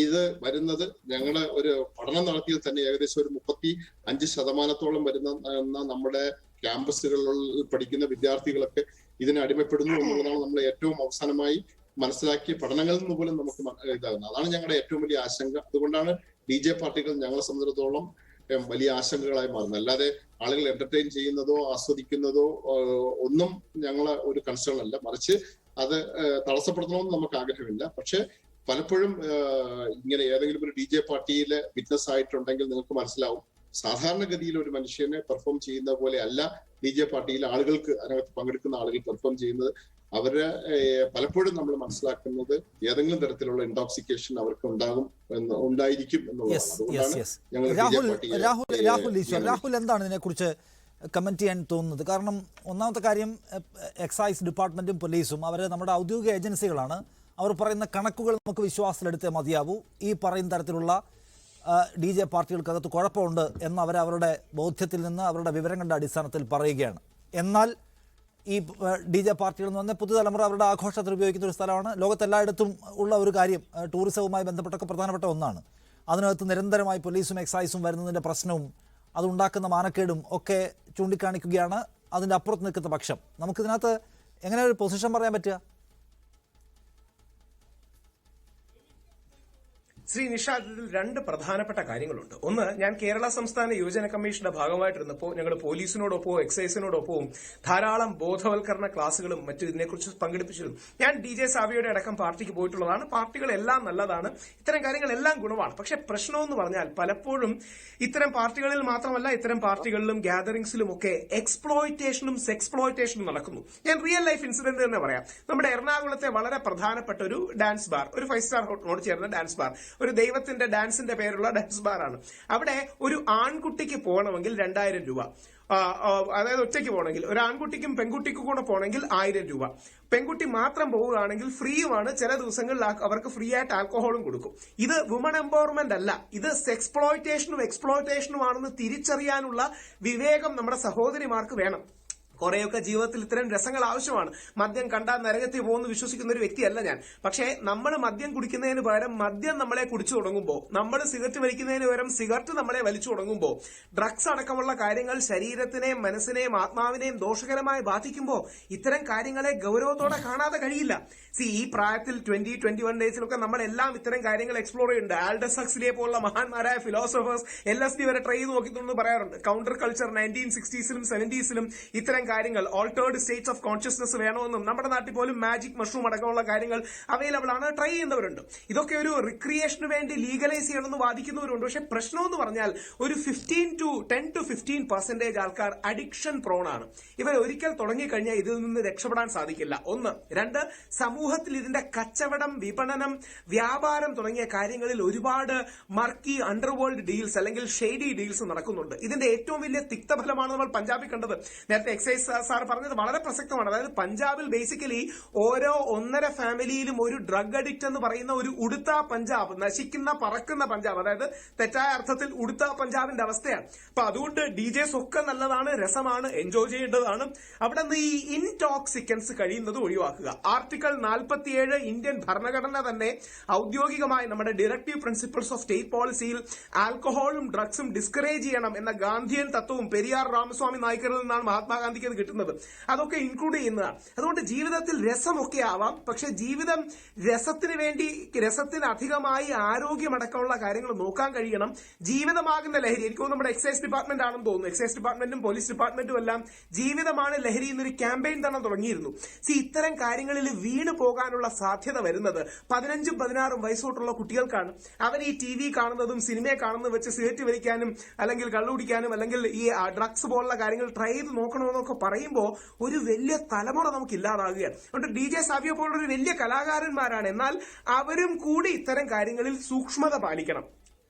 ഇത് വരുന്നത് ഞങ്ങള് ഒരു പഠനം നടത്തിയത് തന്നെ ഏകദേശം ഒരു 35% വരുന്ന നമ്മുടെ ക്യാമ്പസുകളിൽ പഠിക്കുന്ന വിദ്യാർത്ഥികളൊക്കെ ഇതിന് അടിമപ്പെടുന്നു എന്നുള്ളതാണ് നമ്മൾ ഏറ്റവും അവസാനമായി മനസ്സിലാക്കിയ പഠനങ്ങളിൽ നിന്ന് പോലും നമുക്ക് ഇതാകുന്നത്. അതാണ് ഞങ്ങളുടെ ഏറ്റവും വലിയ ആശങ്ക. അതുകൊണ്ടാണ് DJ പാർട്ടികൾ ഞങ്ങളെ സംബന്ധിച്ചിടത്തോളം വലിയ ആശങ്കകളായി മാറുന്നത്. അല്ലാതെ ആളുകൾ എന്റർടൈൻ ചെയ്യുന്നതോ ആസ്വദിക്കുന്നതോ ഒന്നും ഞങ്ങളെ ഒരു കൺസേൺ അല്ല. മറിച്ച് അത് തടസ്സപ്പെടുത്തണമെന്ന് നമുക്ക് ആഗ്രഹമില്ല. പക്ഷെ പലപ്പോഴും ഇങ്ങനെ ഏതെങ്കിലും ഒരു DJ പാർട്ടിയിലെ വിറ്റ്നസ് ആയിട്ടുണ്ടെങ്കിൽ നിങ്ങൾക്ക് മനസ്സിലാവും, സാധാരണഗതിയിൽ ഒരു മനുഷ്യനെ പെർഫോം ചെയ്യുന്ന പോലെ അല്ല DJ പാർട്ടിയിലെ ആളുകൾക്ക്, അതിനകത്ത് പങ്കെടുക്കുന്ന ആളുകൾ പെർഫോം ചെയ്യുന്നത്. അവരെ പലപ്പോഴും നമ്മൾ മനസ്സിലാക്കുന്നത് ഏതെങ്കിലും തരത്തിലുള്ള ഇൻടോക്സിക്കേഷൻ അവർക്ക് ഉണ്ടായിരിക്കും എന്നുള്ളതാണ്. രാഹുൽ എന്താണ് ഇതിനെക്കുറിച്ച് കമന്റ് ചെയ്യാൻ തോന്നുന്നത്? കാരണം ഒന്നാമത്തെ കാര്യം, എക്സൈസ് ഡിപ്പാർട്ട്മെന്റും പോലീസും അവർ നമ്മുടെ ഔദ്യോഗിക ഏജൻസികളാണ്. അവർ പറയുന്ന കണക്കുകൾ നമുക്ക് വിശ്വാസത്തിലെടുത്തേ മതിയാവൂ. ഈ പറയുന്ന തരത്തിലുള്ള DJ പാർട്ടികൾക്കകത്ത് കുഴപ്പമുണ്ട് എന്ന് അവരവരുടെ ബോധ്യത്തിൽ നിന്ന് അവരുടെ വിവരങ്ങളുടെ അടിസ്ഥാനത്തിൽ പറയുകയാണ്. എന്നാൽ ഈ DJ പാർട്ടികൾ എന്ന് പറഞ്ഞാൽ പുതുതലമുറ അവരുടെ ആഘോഷത്തിൽ ഉപയോഗിക്കുന്ന ഒരു സ്ഥലമാണ്. ലോകത്തെല്ലായിടത്തും ഉള്ള ഒരു കാര്യം, ടൂറിസവുമായി ബന്ധപ്പെട്ടൊക്കെ പ്രധാനപ്പെട്ട ഒന്നാണ്. അതിനകത്ത് നിരന്തരമായി പോലീസും എക്സൈസും വരുന്നതിൻ്റെ പ്രശ്നവും അതുണ്ടാക്കുന്ന മാനക്കേടും ഒക്കെ ചൂണ്ടിക്കാണിക്കുകയാണ്. അതിൻ്റെ അപ്പുറത്ത് നിൽക്കുന്ന പക്ഷം നമുക്കിതിനകത്ത് എങ്ങനെ ഒരു പൊസിഷൻ പറയാൻ പറ്റുക? ശ്രീ നിഷാദ്, ഇതിൽ 2 പ്രധാനപ്പെട്ട കാര്യങ്ങളുണ്ട്. ഒന്ന്, ഞാൻ കേരള സംസ്ഥാന യുവജന കമ്മീഷന്റെ ഭാഗമായിട്ടിരുന്നപ്പോൾ ഞങ്ങൾ പോലീസിനോടൊപ്പവും എക്സൈസിനോടൊപ്പവും ധാരാളം ബോധവൽക്കരണ ക്ലാസുകളും മറ്റു ഇതിനെക്കുറിച്ച് പങ്കെടുപ്പിച്ചിരുന്നു. ഞാൻ DJ സാവിയുടെ അടക്കം പാർട്ടിക്ക് പോയിട്ടുള്ളതാണ്. പാർട്ടികളെല്ലാം നല്ലതാണ്, ഇത്തരം കാര്യങ്ങളെല്ലാം ഗുണമാണ്. പക്ഷെ പ്രശ്നമെന്ന് പറഞ്ഞാൽ പലപ്പോഴും ഇത്തരം പാർട്ടികളിൽ മാത്രമല്ല, ഇത്തരം പാർട്ടികളിലും ഗ്യാതറിംഗ്സിലും ഒക്കെ എക്സ്പ്ലോയിറ്റേഷനും സെക്സ്പ്ലോയിറ്റേഷനും നടക്കുന്നു. ഞാൻ റിയൽ ലൈഫ് ഇൻസിഡന്റ് തന്നെ പറയാം. നമ്മുടെ എറണാകുളത്തെ വളരെ പ്രധാനപ്പെട്ട ഒരു ഡാൻസ് ബാർ, ഒരു 5 സ്റ്റാർ ഹോട്ടലിനോട് ചേർന്ന ഡാൻസ് ബാർ, ഒരു ദൈവത്തിന്റെ ഡാൻസിന്റെ പേരുള്ള ഡാൻസ് ബാറാണ്. അവിടെ ഒരു ആൺകുട്ടിക്ക് പോകണമെങ്കിൽ 2000 രൂപ, അതായത് ഒറ്റയ്ക്ക് പോകണമെങ്കിൽ. ഒരു ആൺകുട്ടിക്കും പെൺകുട്ടിക്കും കൂടെ പോകണമെങ്കിൽ 1000 രൂപ. പെൺകുട്ടി മാത്രം പോവുകയാണെങ്കിൽ ഫ്രീയുമാണ്. ചില ദിവസങ്ങളിൽ അവർക്ക് ഫ്രീ ആയിട്ട് ആൽക്കഹോളും കൊടുക്കും. ഇത് വുമൺ എംപവർമെന്റ് അല്ല, ഇത് സെക്സ്പ്ലോയിറ്റേഷനും എക്സ്പ്ലോയിറ്റേഷനുമാണെന്ന് തിരിച്ചറിയാനുള്ള വിവേകം നമ്മുടെ സഹോദരിമാർക്ക് വേണം. കുറെയൊക്കെ ജീവിതത്തിൽ ഇത്തരം രസങ്ങൾ ആവശ്യമാണ്. മദ്യം കണ്ടാൽ നരകത്തിൽ പോകുന്നു വിശ്വസിക്കുന്ന ഒരു വ്യക്തിയല്ല ഞാൻ. പക്ഷേ നമ്മൾ മദ്യം കുടിക്കുന്നതിന് പകരം മദ്യം നമ്മളെ കുടിച്ചു തുടങ്ങുമ്പോൾ, നമ്മൾ സിഗരറ്റ് വലിക്കുന്നതിന് പകരം സിഗരറ്റ് നമ്മളെ വലിച്ചു തുടങ്ങുമ്പോൾ, ഡ്രഗ്സ് അടക്കമുള്ള കാര്യങ്ങൾ ശരീരത്തിനെയും മനസ്സിനെയും ആത്മാവിനെയും ദോഷകരമായി ബാധിക്കുമ്പോൾ ഇത്തരം കാര്യങ്ങളെ ഗൗരവത്തോടെ കാണാതെ കഴിയില്ല. ഈ പ്രായത്തിൽ 20-21 ഡേയ്സിലൊക്കെ നമ്മളെല്ലാം ഇത്തരം കാര്യങ്ങൾ എക്സ്പ്ലോർ ചെയ്യുന്നുണ്ട്. ആൽഡസ് ഹക്സ്ലിയെ പോലുള്ള മഹാന്മാരായ ഫിലോസഫേഴ്സ് LSD വരെ ട്രൈ ചെയ്ത് നോക്കിയിട്ടുണ്ടെന്ന് പറയാറുണ്ട്. കൗണ്ടർ കൾച്ചർ 1960s 70s ഇത്തരം കാര്യങ്ങൾ, ഓൾട്ടേർഡ് സ്റ്റേറ്റ്സ് ഓഫ് കോൺഷ്യസ്നസ് വേണമെന്നും നമ്മുടെ നാട്ടിൽ പോലും മാജിക് മഷ്റൂം അടക്കമുള്ള കാര്യങ്ങൾ അവൈലബിൾ ആണ്, ട്രൈ ചെയ്യുന്നവരുണ്ട്. ഇതൊക്കെ ഒരു റിക്രിയേഷന് വേണ്ടി ലീഗലൈസ് ചെയ്യണമെന്ന് വാദിക്കുന്നവരുണ്ട്. പക്ഷെ പ്രശ്നം എന്ന് പറഞ്ഞാൽ ഒരു 10 to 15% ആൾക്കാർ അഡിക്ഷൻ പ്രോൺ ആണ്. ഇവർ ഒരിക്കൽ തുടങ്ങിക്കഴിഞ്ഞാൽ ഇതിൽ നിന്ന് രക്ഷപ്പെടാൻ സാധിക്കില്ല. ഒന്ന്. രണ്ട്, സമൂഹത്തിൽ ഇതിന്റെ കച്ചവടം, വിപണനം, വ്യാപാരം തുടങ്ങിയ കാര്യങ്ങളിൽ ഒരുപാട് മർക്കി അണ്ടർവേൾഡ് ഡീൽസ് അല്ലെങ്കിൽ ഷെയ്ഡി ഡീൽസ് നടക്കുന്നുണ്ട്. ഇതിന്റെ ഏറ്റവും വലിയ തിക്തഫലമാണ് നമ്മൾ പഞ്ചാബിൽ കണ്ടത്. നേരത്തെ എക്സൈസ് സാർ പറഞ്ഞത് വളരെ പ്രസക്തമാണ്. അതായത് പഞ്ചാബിൽ ബേസിക്കലി ഓരോ 1.5 ഫാമിലിയിലും ഒരു ഡ്രഗ് അഡിക്റ്റ് എന്ന് പറയുന്ന ഒരു ഉടുത്ത പഞ്ചാബ്, നശിക്കുന്ന പറക്കുന്ന പഞ്ചാബ്, അതായത് തെറ്റായ അർത്ഥത്തിൽ ഉടുത്ത പഞ്ചാബിന്റെ അവസ്ഥയാണ്. അപ്പൊ അതുകൊണ്ട് DJs ഒക്കെ നല്ലതാണ്, രസമാണ്, എൻജോയ് ചെയ്യേണ്ടതാണ്. അവിടെ നിന്ന് ഈ ഇൻടോക്സിക്കൻസ് കഴിയുന്നത് ഒഴിവാക്കുക. ആർട്ടിക്കിൾ 47 ഇന്ത്യൻ ഭരണഘടന തന്നെ ഔദ്യോഗികമായി നമ്മുടെ ഡയറക്റ്റീവ് പ്രിൻസിപ്പിൾസ് ഓഫ് സ്റ്റേറ്റ് പോളിസിയിൽ ആൽക്കഹോളും ഡ്രഗ്സും ഡിസ്കറേജ് ചെയ്യണം എന്ന ഗാന്ധിയൻ തത്വവും പെരിയാർ രാമസ്വാമി നായ്ക്കരിൽ നിന്നാണ് മഹാത്മാഗാന്ധിക്ക് അത് കിട്ടുന്നത്. അതൊക്കെ ഇൻക്ലൂഡ് ചെയ്യുന്നതാണ്. അതുകൊണ്ട് ജീവിതത്തിൽ രസമൊക്കെ ആവാം, പക്ഷെ ജീവിതം രസത്തിന് വേണ്ടി, രസത്തിന് അധികമായി ആരോഗ്യമടക്കമുള്ള കാര്യങ്ങൾ നോക്കാൻ കഴിയണം. ജീവിതമാകുന്ന ലഹരി, എനിക്ക് തോന്നുന്നു നമ്മുടെ എക്സൈസ് ഡിപ്പാർട്ട്മെന്റ് ആണെന്ന് തോന്നുന്നു, എക്സൈസ് ഡിപ്പാർട്ട്മെന്റും പോലീസ് ഡിപ്പാർട്ട്മെന്റും എല്ലാം ജീവിതമാണ് ലഹരി എന്നൊരു ക്യാമ്പയിൻ തന്നെ തുടങ്ങിയിരുന്നു. ഇത്തരം കാര്യങ്ങളിൽ വീണ് പോകാനുള്ള സാധ്യത വരുന്നത് 15-16 വയസ്സോട്ടുള്ള കുട്ടികൾക്കാണ്. അവർ ഈ TV കാണുന്നതും സിനിമയെ കാണുന്നതും വെച്ച് സിഗരറ്റ് വലിക്കാനും അല്ലെങ്കിൽ കള്ളുകുടിക്കാനും അല്ലെങ്കിൽ ഈ ഡ്രഗ്സ് പോലുള്ള കാര്യങ്ങൾ ട്രൈ ചെയ്ത് നോക്കണമെന്നൊക്കെ പറയുമ്പോൾ ഒരു വലിയ തലമുറ നമുക്ക് ഇല്ലാതാകുകയാണ്. അതുകൊണ്ട് DJ സാവിയോ പോലുള്ള ഒരു വലിയ കലാകാരന്മാരാണ്, എന്നാൽ അവരും കൂടി ഇത്തരം കാര്യങ്ങളിൽ സൂക്ഷ്മത പാലിക്കണം.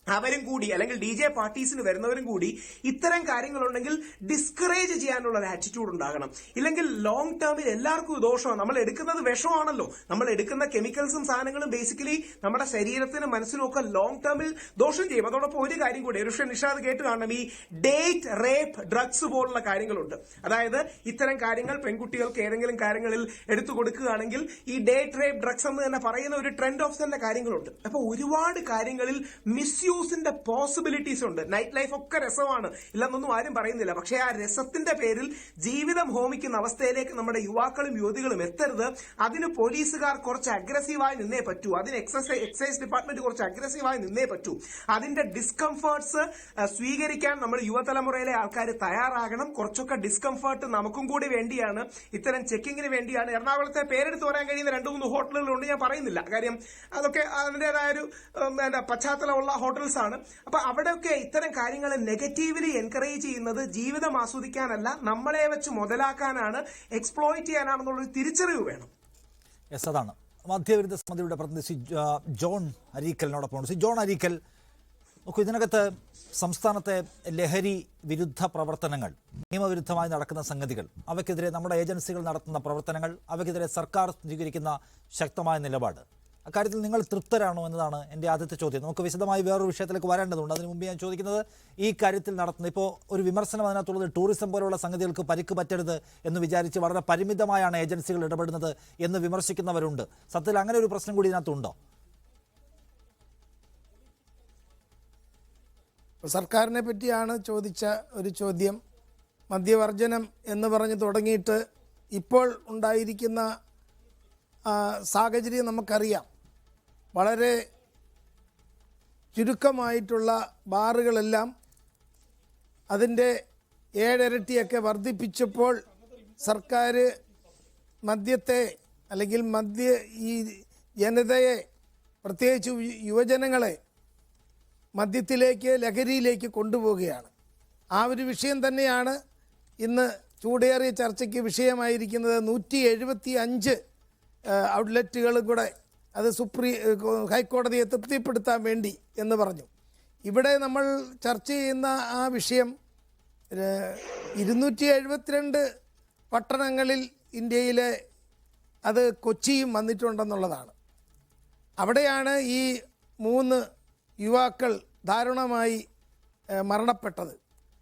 അവരും കൂടി അല്ലെങ്കിൽ DJ പാർട്ടീസിന് വരുന്നവരും കൂടി ഇത്തരം കാര്യങ്ങളുണ്ടെങ്കിൽ ഡിസ്കറേജ് ചെയ്യാനുള്ള ഒരു ആറ്റിറ്റ്യൂഡ് ഉണ്ടാകണം. ഇല്ലെങ്കിൽ ലോങ് ടേമിൽ എല്ലാവർക്കും ദോഷമാണ്. നമ്മൾ എടുക്കുന്നത് വിഷമാണല്ലോ, നമ്മൾ എടുക്കുന്ന കെമിക്കൽസും സാധനങ്ങളും ബേസിക്കലി നമ്മുടെ ശരീരത്തിനും മനസ്സിനും ഒക്കെ ലോങ് ടേമിൽ ദോഷം ചെയ്യും. അതോടൊപ്പം ഒരു കാര്യം കൂടി, ഒരു നിഷാദ് കേട്ട് കാണണം, ഈ ഡേറ്റ് റേപ്പ് ഡ്രഗ്സ് പോലുള്ള കാര്യങ്ങളുണ്ട്. അതായത് ഇത്തരം കാര്യങ്ങൾ പെൺകുട്ടികൾക്ക് ഏതെങ്കിലും കാര്യങ്ങളിൽ എടുത്തു കൊടുക്കുകയാണെങ്കിൽ ഈ ഡേറ്റ് റേപ്പ് ഡ്രഗ്സ് എന്ന് തന്നെ പറയുന്ന ഒരു ട്രെൻഡ് ഓഫ് തന്നെ കാര്യങ്ങളുണ്ട്. അപ്പൊ ഒരുപാട് കാര്യങ്ങളിൽ മിസ്യൂസിന്റെ പോസിബിലിറ്റീസ് ഉണ്ട്. നൈറ്റ് ലൈഫ് ഒക്കെ രസമാണ്, ഇല്ലെന്നൊന്നും ആരും പറയുന്നില്ല. പക്ഷേ ആ രസത്തിന്റെ പേരിൽ ജീവിതം ഹോമിക്കുന്ന അവസ്ഥയിലേക്ക് നമ്മുടെ യുവാക്കളും യുവതികളും എത്തരുത്. അതിന് പോലീസുകാർ കുറച്ച് അഗ്രസീവായി നിന്നേ പറ്റൂ, അതിന് എക്സൈസ് ഡിപ്പാർട്ട്മെന്റ് കുറച്ച് അഗ്രസീവായി നിന്നേ പറ്റൂ. അതിന്റെ ഡിസ്കംഫേർട്സ് സ്വീകരിക്കാൻ നമ്മൾ യുവതലമുറയിലെ ആൾക്കാർ തയ്യാറാകണം. കുറച്ചൊക്കെ ഡിസ്കംഫേർട്ട് നമുക്കും കൂടി വേണ്ടിയാണ്, ഇത്തരം ചെക്കിങ്ങിന് വേണ്ടിയാണ്. എറണാകുളത്തെ പേരെടുത്ത് പറയാൻ കഴിയുന്ന 2-3 ഹോട്ടലുകളുണ്ട്, ഞാൻ പറയുന്നില്ല, കാര്യം അതൊക്കെ അതിന്റേതായ ഒരു പശ്ചാത്തലമുള്ള ഹോട്ടൽസ് ആണ്. അപ്പൊ അവിടെയൊക്കെ ഇത്തരം കാര്യങ്ങൾ നെഗറ്റീവ്ലി എൻകറേജ് ചെയ്യുന്നത് ജീവിതം ആസ്വദിക്കാനല്ല, നമ്മളെ വെച്ച് മുതലാക്കാനാണ്, എക്സ്പ്ലോയിറ്റ് ചെയ്യാനാണെന്നുള്ളൊരു തിരിച്ചറിവ് വേണം. യെസ്, അതാണ് മധ്യവിരുദ്ധ സമിതിയുടെ പ്രതിനിധി ജോൺ അരീക്കലിനോടൊപ്പം. ജോൺ അരീക്കൽ, നോക്കൂ, ഇതിനകത്ത് സംസ്ഥാനത്തെ ലഹരി വിരുദ്ധ പ്രവർത്തനങ്ങൾ, നിയമവിരുദ്ധമായി നടക്കുന്ന സംഗതികൾ, അവയ്ക്കെതിരെ നമ്മുടെ ഏജൻസികൾ നടത്തുന്ന പ്രവർത്തനങ്ങൾ, അവയ്ക്കെതിരെ സർക്കാർ സ്വീകരിക്കുന്ന ശക്തമായ നിലപാട്, അക്കാര്യത്തിൽ നിങ്ങൾ തൃപ്തരാണോ എന്നതാണ് എൻ്റെ ആദ്യത്തെ ചോദ്യം. നമുക്ക് വിശദമായി വേറൊരു വിഷയത്തിലേക്ക് വരേണ്ടതുണ്ട്. അതിനു മുമ്പ് ഞാൻ ചോദിക്കുന്നത്, ഈ കാര്യത്തിൽ നടത്തുന്ന ഇപ്പോൾ ഒരു വിമർശനം അതിനകത്തുള്ളത് ടൂറിസം പോലുള്ള സംഗതികൾക്ക് പരിക്ക് പറ്റരുത് എന്ന് വിചാരിച്ച് വളരെ പരിമിതമായാണ് ഏജൻസികൾ ഇടപെടുന്നത് എന്ന് വിമർശിക്കുന്നവരുണ്ട്. സത്യത്തിൽ അങ്ങനെ ഒരു പ്രശ്നം കൂടി ഇതിനകത്തുണ്ടോ? സർക്കാരിനെ പറ്റിയാണ് ചോദിച്ച ഒരു ചോദ്യം. മദ്യവർജനം എന്ന് പറഞ്ഞ് തുടങ്ങിയിട്ട് ഇപ്പോൾ ഉണ്ടായിരിക്കുന്ന സാഹചര്യം നമുക്കറിയാം. വളരെ ചുരുക്കമായിട്ടുള്ള ബാറുകളെല്ലാം അതിൻ്റെ 7 ഇരട്ടിയൊക്കെ വർദ്ധിപ്പിച്ചപ്പോൾ സർക്കാർ മദ്യത്തെ അല്ലെങ്കിൽ ഈ ജനതയെ, പ്രത്യേകിച്ച് യുവജനങ്ങളെ മദ്യത്തിലേക്ക്, ലഹരിയിലേക്ക് കൊണ്ടുപോവുകയാണ്. ആ ഒരു വിഷയം തന്നെയാണ് ഇന്ന് ചൂടേറിയ ചർച്ചയ്ക്ക് വിഷയമായിരിക്കുന്നത്. 175 ഔട്ട്ലെറ്റുകളും കൂടെ അത് ഹൈക്കോടതിയെ തൃപ്തിപ്പെടുത്താൻ വേണ്ടി എന്ന് പറഞ്ഞു. ഇവിടെ നമ്മൾ ചർച്ച ചെയ്യുന്ന ആ വിഷയം 272 പട്ടണങ്ങളിൽ ഇന്ത്യയിലെ അത് കൊച്ചിയും വന്നിട്ടുണ്ടെന്നുള്ളതാണ്. അവിടെയാണ് ഈ 3 യുവാക്കൾ ദാരുണമായി മരണപ്പെട്ടത്.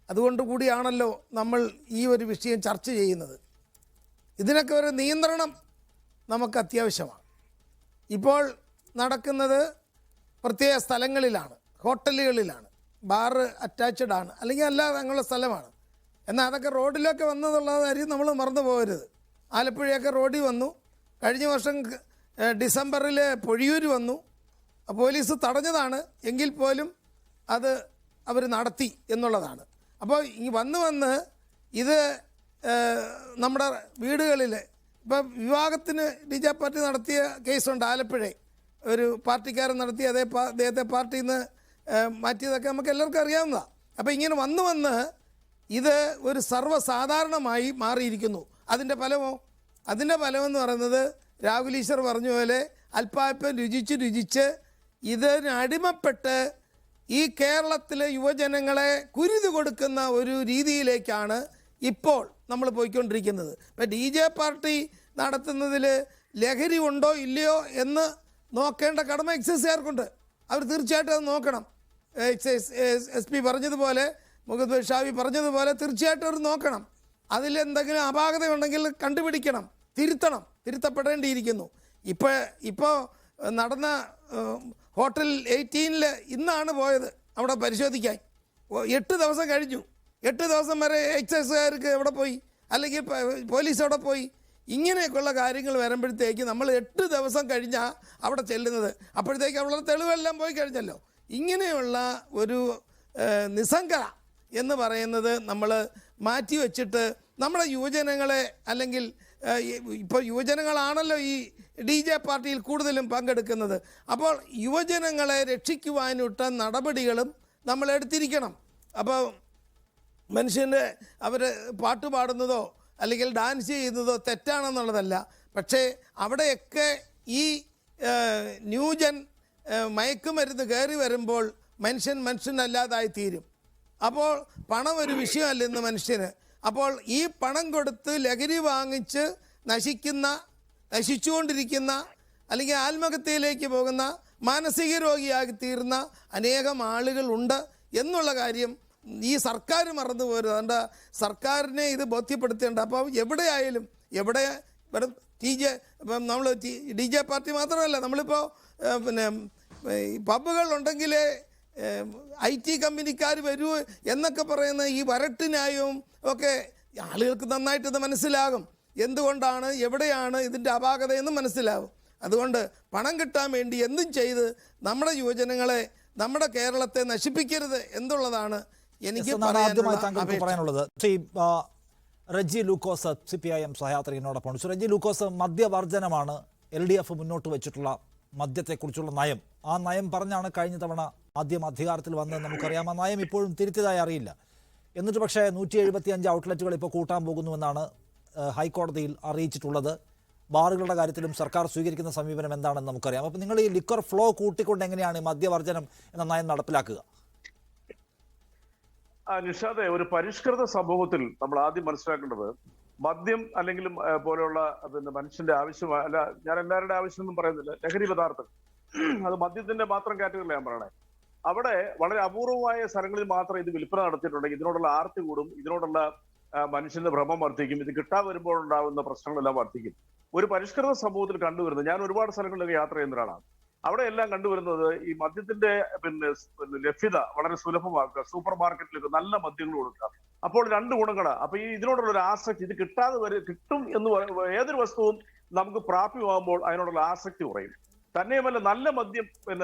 അതുകൊണ്ടുകൂടിയാണല്ലോ നമ്മൾ ഈ ഒരു വിഷയം ചർച്ച ചെയ്യുന്നത്. ഇതിനൊക്കെ ഒരു നിയന്ത്രണം നമുക്ക് അത്യാവശ്യമാണ്. ഇപ്പോൾ നടക്കുന്നത് പ്രത്യേക സ്ഥലങ്ങളിലാണ്, ഹോട്ടലുകളിലാണ്, ബാർ അറ്റാച്ച്ഡ് ആണ്, അല്ലെങ്കിൽ അല്ലാതെ അങ്ങനെയുള്ള സ്ഥലമാണ്. എന്നാൽ അതൊക്കെ റോഡിലൊക്കെ വന്നതുള്ള കാര്യം നമ്മൾ മറന്നു പോകരുത്. ആലപ്പുഴയൊക്കെ റോഡിൽ വന്നു. കഴിഞ്ഞ വർഷം ഡിസംബറിൽ പൊഴിയൂർ വന്നു. പോലീസ് തടഞ്ഞതാണ്, എങ്കിൽ പോലും അത് അവർ നടത്തി എന്നുള്ളതാണ്. അപ്പോൾ ഈ വന്ന് ഇത് നമ്മുടെ വീടുകളിൽ ഇപ്പം വിവാഹത്തിന് DJ പാർട്ടി നടത്തിയ കേസുണ്ട് ആലപ്പുഴ. ഒരു പാർട്ടിക്കാരൻ നടത്തി അദ്ദേഹത്തെ പാർട്ടിയിൽ നിന്ന് മാറ്റിയതൊക്കെ നമുക്ക് എല്ലാവർക്കും അറിയാവുന്നതാണ്. അപ്പോൾ ഇങ്ങനെ വന്ന് ഇത് ഒരു സർവ്വസാധാരണമായി മാറിയിരിക്കുന്നു. അതിൻ്റെ ഫലമെന്ന് പറയുന്നത് രാഹുൽ ഈശ്വർ പറഞ്ഞ പോലെ അല്പാൽപ്പം രുചിച്ച് ഇതിന് അടിമപ്പെട്ട് ഈ കേരളത്തിലെ യുവജനങ്ങളെ കുരുതി കൊടുക്കുന്ന ഒരു രീതിയിലേക്കാണ് ഇപ്പോൾ നമ്മൾ പോയിക്കൊണ്ടിരിക്കുന്നത്. ഇപ്പം DJ പാർട്ടി നടത്തുന്നതിൽ ലഹരി ഉണ്ടോ ഇല്ലയോ എന്ന് നോക്കേണ്ട കടമ എക്സൈസുകാർക്കുണ്ട്. അവർ തീർച്ചയായിട്ടും അത് നോക്കണം. SP പറഞ്ഞതുപോലെ, മുഹമ്മദ് ഷാഫി പറഞ്ഞതുപോലെ തീർച്ചയായിട്ടും അവർ നോക്കണം. അതിലെന്തെങ്കിലും അപാകതയുണ്ടെങ്കിൽ കണ്ടുപിടിക്കണം, തിരുത്തപ്പെടേണ്ടിയിരിക്കുന്നു. ഇപ്പോൾ നടന്ന ഹോട്ടൽ 18 ഇന്നാണ് പോയത് അവിടെ പരിശോധിക്കാൻ. 8 ദിവസം കഴിഞ്ഞു. 8 ദിവസം വരെ എക്സൈസുകാർക്ക് എവിടെ പോയി, അല്ലെങ്കിൽ പോലീസ് എവിടെ പോയി? ഇങ്ങനെയൊക്കെയുള്ള കാര്യങ്ങൾ വരുമ്പോഴത്തേക്ക് നമ്മൾ 8 ദിവസം കഴിഞ്ഞാൽ അവിടെ ചെല്ലുന്നത്. അപ്പോഴത്തേക്ക് അവളുടെ തെളിവെല്ലാം പോയി കഴിഞ്ഞല്ലോ. ഇങ്ങനെയുള്ള ഒരു നിസ്സംഗത എന്ന് പറയുന്നത് നമ്മൾ മാറ്റിവെച്ചിട്ട് നമ്മുടെ യുവജനങ്ങളെ, അല്ലെങ്കിൽ ഇപ്പോൾ യുവജനങ്ങളാണല്ലോ ഈ DJ പാർട്ടിയിൽ കൂടുതലും പങ്കെടുക്കുന്നത്. അപ്പോൾ യുവജനങ്ങളെ രക്ഷിക്കുവാനുള്ള നടപടികളും നമ്മൾ എടുത്തിരിക്കണം. അപ്പോൾ മനുഷ്യൻ്റെ അവർ പാട്ട് പാടുന്നതോ അല്ലെങ്കിൽ ഡാൻസ് ചെയ്യുന്നതോ തെറ്റാണെന്നുള്ളതല്ല. പക്ഷേ അവിടെയൊക്കെ ഈ ന്യൂജൻ മയക്കുമരുന്ന് കയറി വരുമ്പോൾ മനുഷ്യനല്ലാതായി തീരും. അപ്പോൾ പണം ഒരു വിഷയമല്ല ഇന്ന് മനുഷ്യന്. അപ്പോൾ ഈ പണം കൊടുത്ത് ലഹരി വാങ്ങിച്ച് നശിച്ചുകൊണ്ടിരിക്കുന്ന അല്ലെങ്കിൽ ആത്മഹത്യയിലേക്ക് പോകുന്ന മാനസിക രോഗിയായി തീർന്ന അനേകം ആളുകളുണ്ട് എന്നുള്ള കാര്യം ഈ സർക്കാർ മറന്നു പോരുത്. അതുകൊണ്ട് സർക്കാരിനെ ഇത് ബോധ്യപ്പെടുത്തേണ്ട. അപ്പോൾ എവിടെയായാലും ഇവിടെ നമ്മൾ DJ പാർട്ടി മാത്രമല്ല, നമ്മളിപ്പോൾ പിന്നെ പബ്ബുകളുണ്ടെങ്കിൽ IT കമ്പനിക്കാർ വരൂ എന്നൊക്കെ പറയുന്ന ഈ വരട്ടിനായും ഒക്കെ ആളുകൾക്ക് നന്നായിട്ടത് മനസ്സിലാകും. എന്തുകൊണ്ടാണ്, എവിടെയാണ് ഇതിൻ്റെ അപാകതയെന്നും മനസ്സിലാകും. അതുകൊണ്ട് പണം കിട്ടാൻ വേണ്ടി എന്തും ചെയ്ത് നമ്മുടെ യുവജനങ്ങളെ, നമ്മുടെ കേരളത്തെ നശിപ്പിക്കരുത് എന്നുള്ളതാണ് എനിക്ക് പറയാനുള്ളത്. ശ്രീ റെജി ലൂക്കോസ് CPIM സഹയാത്രികനോടൊപ്പം. ശ്രീ റെജി ലൂക്കോസ്, മദ്യവർജനമാണ് LDF മുന്നോട്ട് വെച്ചിട്ടുള്ള മദ്യത്തെക്കുറിച്ചുള്ള നയം. ആ നയം പറഞ്ഞാണ് കഴിഞ്ഞ തവണ ആദ്യം അധികാരത്തിൽ വന്നത് നമുക്കറിയാം. ആ നയം ഇപ്പോഴും തിരുത്തിയതായി അറിയില്ല. എന്നിട്ട് പക്ഷേ 175 ഔട്ട്ലെറ്റുകൾ ഇപ്പോൾ കൂട്ടാൻ പോകുന്നുവെന്നാണ് ഹൈക്കോടതിയിൽ അറിയിച്ചിട്ടുള്ളത്. ബാറുകളുടെ കാര്യത്തിലും സർക്കാർ സ്വീകരിക്കുന്ന സമീപനം എന്താണെന്ന് നമുക്കറിയാം. അപ്പോൾ നിങ്ങൾ ഈ ലിക്വർ ഫ്ലോ കൂട്ടിക്കൊണ്ട് എങ്ങനെയാണ് മദ്യവർജനം എന്ന നയം നടപ്പിലാക്കുക? നിഷാദെ, ഒരു പരിഷ്കൃത സമൂഹത്തിൽ നമ്മൾ ആദ്യം മനസ്സിലാക്കേണ്ടത് മദ്യം അല്ലെങ്കിൽ പോലെയുള്ള മനുഷ്യന്റെ ആവശ്യം അല്ല, ഞാൻ എല്ലാവരുടെ ആവശ്യമൊന്നും പറയുന്നില്ല, ലഹരി പദാർത്ഥം അത് മദ്യത്തിന്റെ മാത്രം കാറ്റഗറിയിൽ ഞാൻ പറയണേ. അവിടെ വളരെ അപൂർവമായ സ്ഥലങ്ങളിൽ മാത്രം ഇത് വിൽപ്പന നടത്തിയിട്ടുണ്ടെങ്കിൽ ഇതിനോടുള്ള ആർത്തി കൂടും, ഇതിനോടുള്ള മനുഷ്യന്റെ ഭ്രമം വർദ്ധിക്കും, ഇത് കിട്ടാൻ വരുമ്പോഴുണ്ടാകുന്ന പ്രശ്നങ്ങളെല്ലാം വർദ്ധിക്കും. ഒരു പരിഷ്കൃത സമൂഹത്തിൽ കണ്ടുവരുന്നത്, ഞാൻ ഒരുപാട് സ്ഥലങ്ങളിലൊക്കെ യാത്ര ചെയ്യുന്ന ഒരാളാണ്, അവിടെ എല്ലാം കണ്ടുവരുന്നത് ഈ മദ്യത്തിന്റെ ലഭ്യത വളരെ സുലഭമാക്കുക, സൂപ്പർ മാർക്കറ്റിലേക്ക് നല്ല മദ്യങ്ങൾ കൊടുക്കുക. അപ്പോൾ 2 ഗുണങ്ങളാണ്. അപ്പൊ ഈ ഇതിനോടുള്ള ഒരു ആസക്തി, ഇത് കിട്ടാതെ കിട്ടും എന്ന് ഏതൊരു വസ്തുവും നമുക്ക് പ്രാപ്യമാകുമ്പോൾ അതിനോടുള്ള ആസക്തി കുറയും. തന്നെയുമല്ല, നല്ല മദ്യം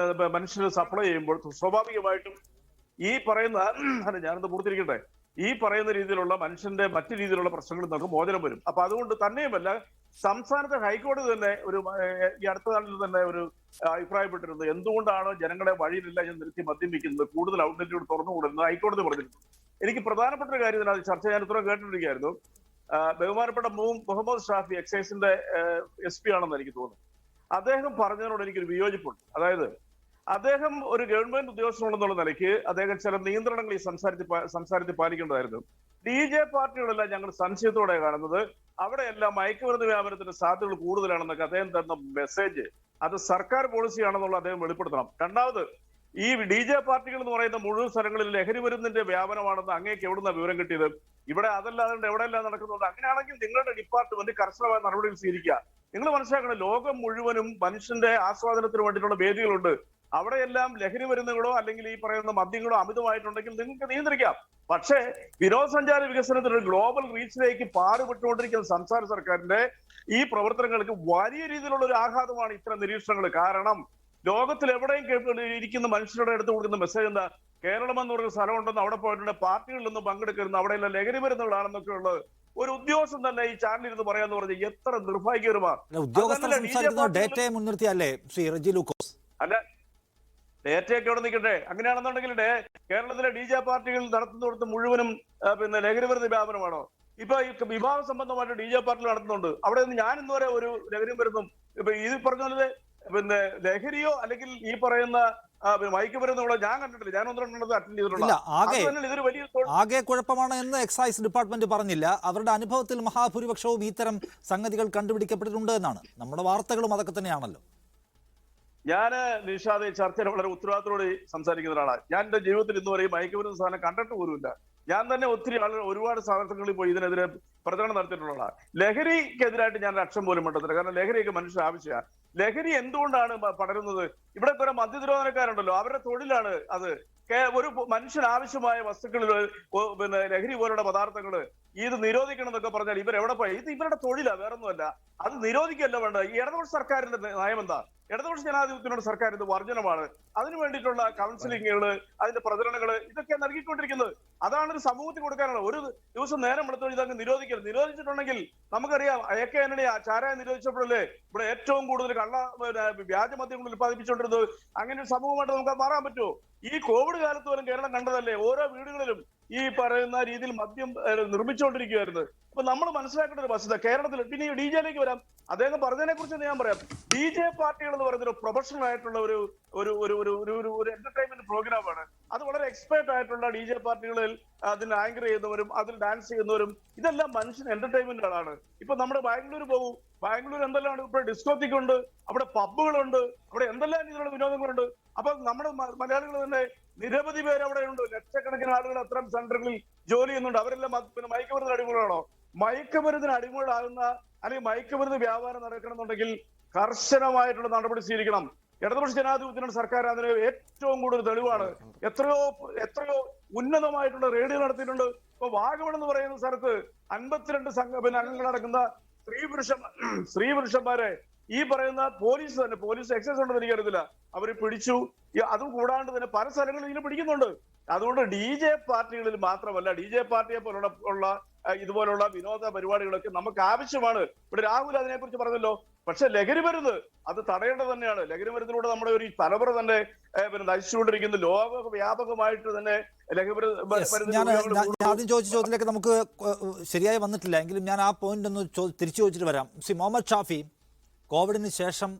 മനുഷ്യന് സപ്ലൈ ചെയ്യുമ്പോൾ സ്വാഭാവികമായിട്ടും ഈ പറയുന്ന ഞാനെന്ത് പൂർത്തിരിക്കട്ടെ, ഈ പറയുന്ന രീതിയിലുള്ള മനുഷ്യന്റെ മറ്റു രീതിയിലുള്ള പ്രശ്നങ്ങളിൽ നമുക്ക് മോചനം വരും. അപ്പൊ അതുകൊണ്ട് തന്നെയുമല്ല, സംസ്ഥാനത്തെ ഹൈക്കോടതി തന്നെ ഈ അടുത്ത നാളിൽ തന്നെ ഒരു അഭിപ്രായപ്പെട്ടിരുന്നത്, എന്തുകൊണ്ടാണ് ജനങ്ങളെ വഴിയിലില്ല എന്ന് നിർത്തി മദ്യം വിൽക്കുന്നത്, കൂടുതൽ ഔട്ട്ലെറ്റുകൾ തുറന്നുകൂടുന്നത് ഹൈക്കോടതി പറഞ്ഞിരുന്നു. എനിക്ക് പ്രധാനപ്പെട്ട ഒരു കാര്യം ഇതിനകത്ത് ചർച്ച ഞാൻ ഇത്രയും കേട്ടിരിക്കുകയായിരുന്നു. ബഹുമാനപ്പെട്ട മുഹമ്മദ് ഷാഫി എക്സൈസിന്റെ SP ആണെന്ന് എനിക്ക് തോന്നുന്നു. അദ്ദേഹം പറഞ്ഞതിനോട് എനിക്കൊരു വിയോജിപ്പുണ്ട്. അതായത് അദ്ദേഹം ഒരു ഗവൺമെന്റ് ഉദ്യോഗസ്ഥനുണ്ടെന്നുള്ള നിലയ്ക്ക് അദ്ദേഹം ചില നിയന്ത്രണങ്ങൾ ഈ സംസാരത്തിൽ പാലിക്കേണ്ടതായിരുന്നു. DJ പാർട്ടികളെല്ലാം ഞങ്ങൾ സംശയത്തോടെ കാണുന്നത്, അവിടെയെല്ലാം മയക്കുമരുന്ന് വ്യാപനത്തിന്റെ സാധ്യതകൾ കൂടുതലാണെന്നൊക്കെ അദ്ദേഹം തന്ന മെസ്സേജ് അത് സർക്കാർ പോളിസിയാണെന്നുള്ള അദ്ദേഹം വെളിപ്പെടുത്തണം. രണ്ടാമത്, ഈ DJ പാർട്ടികൾ എന്ന് പറയുന്ന മുഴുവൻ സ്ഥലങ്ങളിൽ ലഹരി മരുന്നിന്റെ വ്യാപനമാണെന്ന് അങ്ങേക്ക് എവിടുന്ന വിവരം കിട്ടിയത്? ഇവിടെ അതല്ലാതെ എവിടെയെല്ലാം നടക്കുന്നുണ്ട്. അങ്ങനെയാണെങ്കിൽ നിങ്ങളുടെ ഡിപ്പാർട്ട്മെന്റ് കർശനമായ നടപടികൾ സ്വീകരിക്കുക. നിങ്ങൾ മനസ്സിലാക്കണം, ലോകം മുഴുവനും മനുഷ്യന്റെ ആസ്വാദനത്തിന് വേണ്ടിയിട്ടുള്ള വേദികളുണ്ട്. അവിടെയെല്ലാം ലഹരി മരുന്നുകളോ അല്ലെങ്കിൽ ഈ പറയുന്ന മദ്യങ്ങളോ അമിതമായിട്ടുണ്ടെങ്കിൽ നിങ്ങൾക്ക് നിയന്ത്രിക്കാം. പക്ഷേ വിനോദസഞ്ചാര വികസനത്തിന് ഒരു ഗ്ലോബൽ റീച്ചിലേക്ക് പാടുപെട്ടുകൊണ്ടിരിക്കുന്ന സംസ്ഥാന സർക്കാരിന്റെ ഈ പ്രവർത്തനങ്ങൾക്ക് വലിയ രീതിയിലുള്ള ഒരു ആഘാതമാണ് ഇത്തരം നിരീക്ഷണങ്ങൾ. കാരണം ലോകത്തിൽ എവിടെയും ഇരിക്കുന്ന മനുഷ്യരുടെ അടുത്ത് കൊടുക്കുന്ന മെസ്സേജ് എന്താ? കേരളം എന്ന് പറയുന്ന സ്ഥലമുണ്ടെന്ന് അവിടെ പോയിട്ടുണ്ട്, പാർട്ടികളിലൊന്നും പങ്കെടുക്കരുത്, അവിടെയെല്ലാം ലഹരി മരുന്നുകളാണെന്നൊക്കെ ഉള്ളത് ഒരു ഉദ്യോഗസ്ഥൻ തന്നെ ഈ ചാനലിൽ ഇരുന്ന് പറയാന്ന് പറഞ്ഞാൽ എത്ര നിർഭാഗ്യകരമാണ്. ഉദ്യോഗസ്ഥർ സംസാരിക്കുന്നത് ഡേറ്റയെ മുൻനിർത്തിയല്ലേ ശ്രീ റെജി ലൂക്കോസ്? അല്ല, ഡേറ്റയൊക്കെ അവിടെ നിൽക്കട്ടെ. അങ്ങനെയാണെന്നുണ്ടെങ്കിൽ കേരളത്തിലെ DJ പാർട്ടികൾ നടത്തുന്നിടത്ത് മുഴുവനും ലഹരി മരുന്ന് വ്യാപനമാണോ? ഇപ്പൊ ഈ വിവാഹ സംബന്ധമായിട്ട് DJ പാർട്ടികൾ നടത്തുന്നുണ്ട്. അവിടെ നിന്ന് ഞാൻ ഇന്നുവരെ ഒരു ലഹരി മരുന്നും ഇപ്പൊ ഇത് പറഞ്ഞ ലഹരിയോ അല്ലെങ്കിൽ ഈ പറയുന്ന മയക്കുമരുന്നുകളോ ഞാൻ കണ്ടിട്ടില്ല. ഞാൻ ഒന്നും അറ്റൻഡ് ചെയ്തിട്ടുള്ള ആകെ കുഴപ്പമാണ് എന്ന് എക്സൈസ് ഡിപ്പാർട്ട്മെന്റ് പറഞ്ഞില്ല. അവരുടെ അനുഭവത്തിൽ മഹാഭൂരിപക്ഷവും ഇത്തരം സംഗതികൾ കണ്ടുപിടിക്കപ്പെട്ടിട്ടുണ്ട് എന്നാണ്. നമ്മുടെ വാർത്തകളും അതൊക്കെ തന്നെയാണല്ലോ. ഞാന് നിഷാദ് ചർച്ചയിൽ വളരെ ഉത്തരവാദിത്തോടെ സംസാരിക്കുന്ന ഒരാളാണ്. ഞാൻ എന്റെ ജീവിതത്തിൽ ഇന്നുവരെ മയക്കുമരുന്ന് സാധനം കണ്ടിട്ട് പോലുമില്ല. ഞാൻ തന്നെ ഒത്തിരി ആളുകൾ ഒരുപാട് സ്ഥലങ്ങളിൽ പോയി ഇതിനെതിരെ പ്രചരണം നടത്തിയിട്ടുള്ളതാണ്. ലഹരിക്കെതിരായിട്ട് ഞാൻ അക്ഷം പോലും ഉണ്ടെന്നില്ല. കാരണം ലഹരിയൊക്കെ മനുഷ്യർ ആവശ്യമാണ്. ലഹരി എന്തുകൊണ്ടാണ് പടരുന്നത്? ഇവിടെ കുറെ മദ്യനിരോധനക്കാരുണ്ടല്ലോ, അവരുടെ തൊഴിലാണ് അത്. ഒരു മനുഷ്യന് ആവശ്യമായ വസ്തുക്കളിൽ ലഹരി പോലുള്ള പദാർത്ഥങ്ങള് ഇത് നിരോധിക്കണം എന്നൊക്കെ പറഞ്ഞാൽ ഇവരെവിടെ പോയി? ഇത് ഇവരുടെ തൊഴിലാണ്, വേറൊന്നുമല്ല. അത് നിരോധിക്കല്ല വേണ്ട. ഈ ഇടതുപക്ഷ സർക്കാരിന്റെ നയം എന്താ? ഇടതുപക്ഷ ജനാധിപത്യത്തിനുള്ള സർക്കാർ ഇത് വർജനമാണ്. അതിനു വേണ്ടിയിട്ടുള്ള കൗൺസിലിങ്ങുകള്, അതിന്റെ പ്രചരണങ്ങള് ഇതൊക്കെ നൽകിക്കൊണ്ടിരിക്കുന്നത്. അതാണ് ഒരു സമൂഹത്തിൽ കൊടുക്കാനുള്ള. ഒരു ദിവസം നേരം എടുത്തു ഇതങ്ങ് നിരോധിക്കരുത്. നിരോധിച്ചിട്ടുണ്ടെങ്കിൽ നമുക്കറിയാം, AK ആന്റണി ചാരായം നിരോധിച്ചപ്പോഴല്ലേ ഇവിടെ ഏറ്റവും കൂടുതൽ വ്യാജമദ്യങ്ങൾ ഉത്പാദിപ്പിച്ചുകൊണ്ടിരുന്നത്. അങ്ങനെ ഒരു സമൂഹമായിട്ട് നമുക്ക് മാറാൻ പറ്റുമോ? ഈ കോവിഡ് കാലത്ത് പോലും കേരളം കണ്ടതല്ലേ, ഓരോ വീടുകളിലും ഈ പറയുന്ന രീതിയിൽ മദ്യം നിർമ്മിച്ചുകൊണ്ടിരിക്കുകയായിരുന്നു. അപ്പൊ നമ്മൾ മനസ്സിലാക്കേണ്ട ഒരു വസ്തുത കേരളത്തിൽ. പിന്നെ ഈ DJ യിലേക്ക് വരാം. അദ്ദേഹം പറഞ്ഞതിനെ കുറിച്ച് ഞാൻ പറയാം. DJ പാർട്ടികൾ എന്ന് പറയുന്ന ഒരു പ്രൊഫഷണൽ ആയിട്ടുള്ള ഒരു എന്റർടൈൻമെന്റ് പ്രോഗ്രാമാണ്. അത് വളരെ എക്സ്പേർട്ട് ആയിട്ടുള്ള DJ പാർട്ടികളിൽ അതിൽ ആങ്കർ ചെയ്യുന്നവരും അതിൽ ഡാൻസ് ചെയ്യുന്നവരും ഇതെല്ലാം മനുഷ്യൻ എന്റർടൈൻമെന്റുകളാണ്. ഇപ്പൊ നമ്മുടെ ബാംഗ്ലൂർ പോകും. ബാംഗ്ലൂർ എന്തെല്ലാം ഇപ്പോൾ ഡിസ്കോത്തിക്കുണ്ട്, അവിടെ പബ്ബുകളുണ്ട്, അവിടെ എന്തെല്ലാം രീതിയിലുള്ള വിനോദങ്ങളുണ്ട്. അപ്പൊ നമ്മുടെ മലയാളികൾ തന്നെ നിരവധി പേര് അവിടെ ഉണ്ട്. ലക്ഷക്കണക്കിന് ആളുകൾ അത്തരം സെന്ററുകളിൽ ജോലി ചെയ്യുന്നുണ്ട്. അവരെല്ലാം മയക്കുമരുന്നിന് അടിമകളാണോ? മയക്കുമരുന്നിന് അടിമകളാകുന്ന അല്ലെങ്കിൽ മയക്കുമരുന്ന് വ്യാപാരം നടക്കണമെന്നുണ്ടെങ്കിൽ കർശനമായിട്ടുള്ള നടപടി സ്വീകരിക്കണം. ഇടതുപക്ഷ ജനാധിപത്യത്തിനുള്ള സർക്കാർ അതിന് ഏറ്റവും കൂടുതൽ തെളിവാണ്. എത്രയോ ഉന്നതമായിട്ടുള്ള റെയ്ഡുകൾ നടത്തിയിട്ടുണ്ട്. ഇപ്പൊ വാഗമൺ എന്ന് പറയുന്ന സ്ഥലത്ത് 52 അംഗങ്ങളടക്കുന്ന സ്ത്രീ പുരുഷന്മാരെ ഈ പറയുന്ന പോലീസ് എക്സൈസ് ഉണ്ടെന്ന് എനിക്കറിയത്തില്ല, അവര് പിടിച്ചു. അതും കൂടാണ്ട് തന്നെ പല സ്ഥലങ്ങളിൽ ഇതിനെ പിടിക്കുന്നുണ്ട്. അതുകൊണ്ട് DJ പാർട്ടികളിൽ മാത്രമല്ല, DJ പാർട്ടിയെ പോലുള്ള ഇതുപോലുള്ള വിനോദ പരിപാടികളൊക്കെ നമുക്ക് ആവശ്യമാണ്. ഇവിടെ രാഹുൽ അതിനെക്കുറിച്ച് പറഞ്ഞല്ലോ. പക്ഷെ ലഹരി മരുന്ന് അത് തടയേണ്ടത് തന്നെയാണ്. ലഹരി മരുന്നിലൂടെ നമ്മുടെ ഒരു തലമുറ തന്നെ നശിച്ചുകൊണ്ടിരിക്കുന്നു. ലോകവ്യാപകമായിട്ട് തന്നെ ലഹരി ഞാൻ ആദ്യം ചോദിച്ച ചോദ്യത്തിലേക്ക് നമുക്ക് ശരിയായി വന്നിട്ടില്ല എങ്കിലും ഞാൻ ആ പോയിന്റ് ഒന്ന് തിരിച്ചു ചോദിച്ചിട്ട് വരാം. മുഹമ്മദ് ഷാഫി, കോവിഡിന് ശേഷം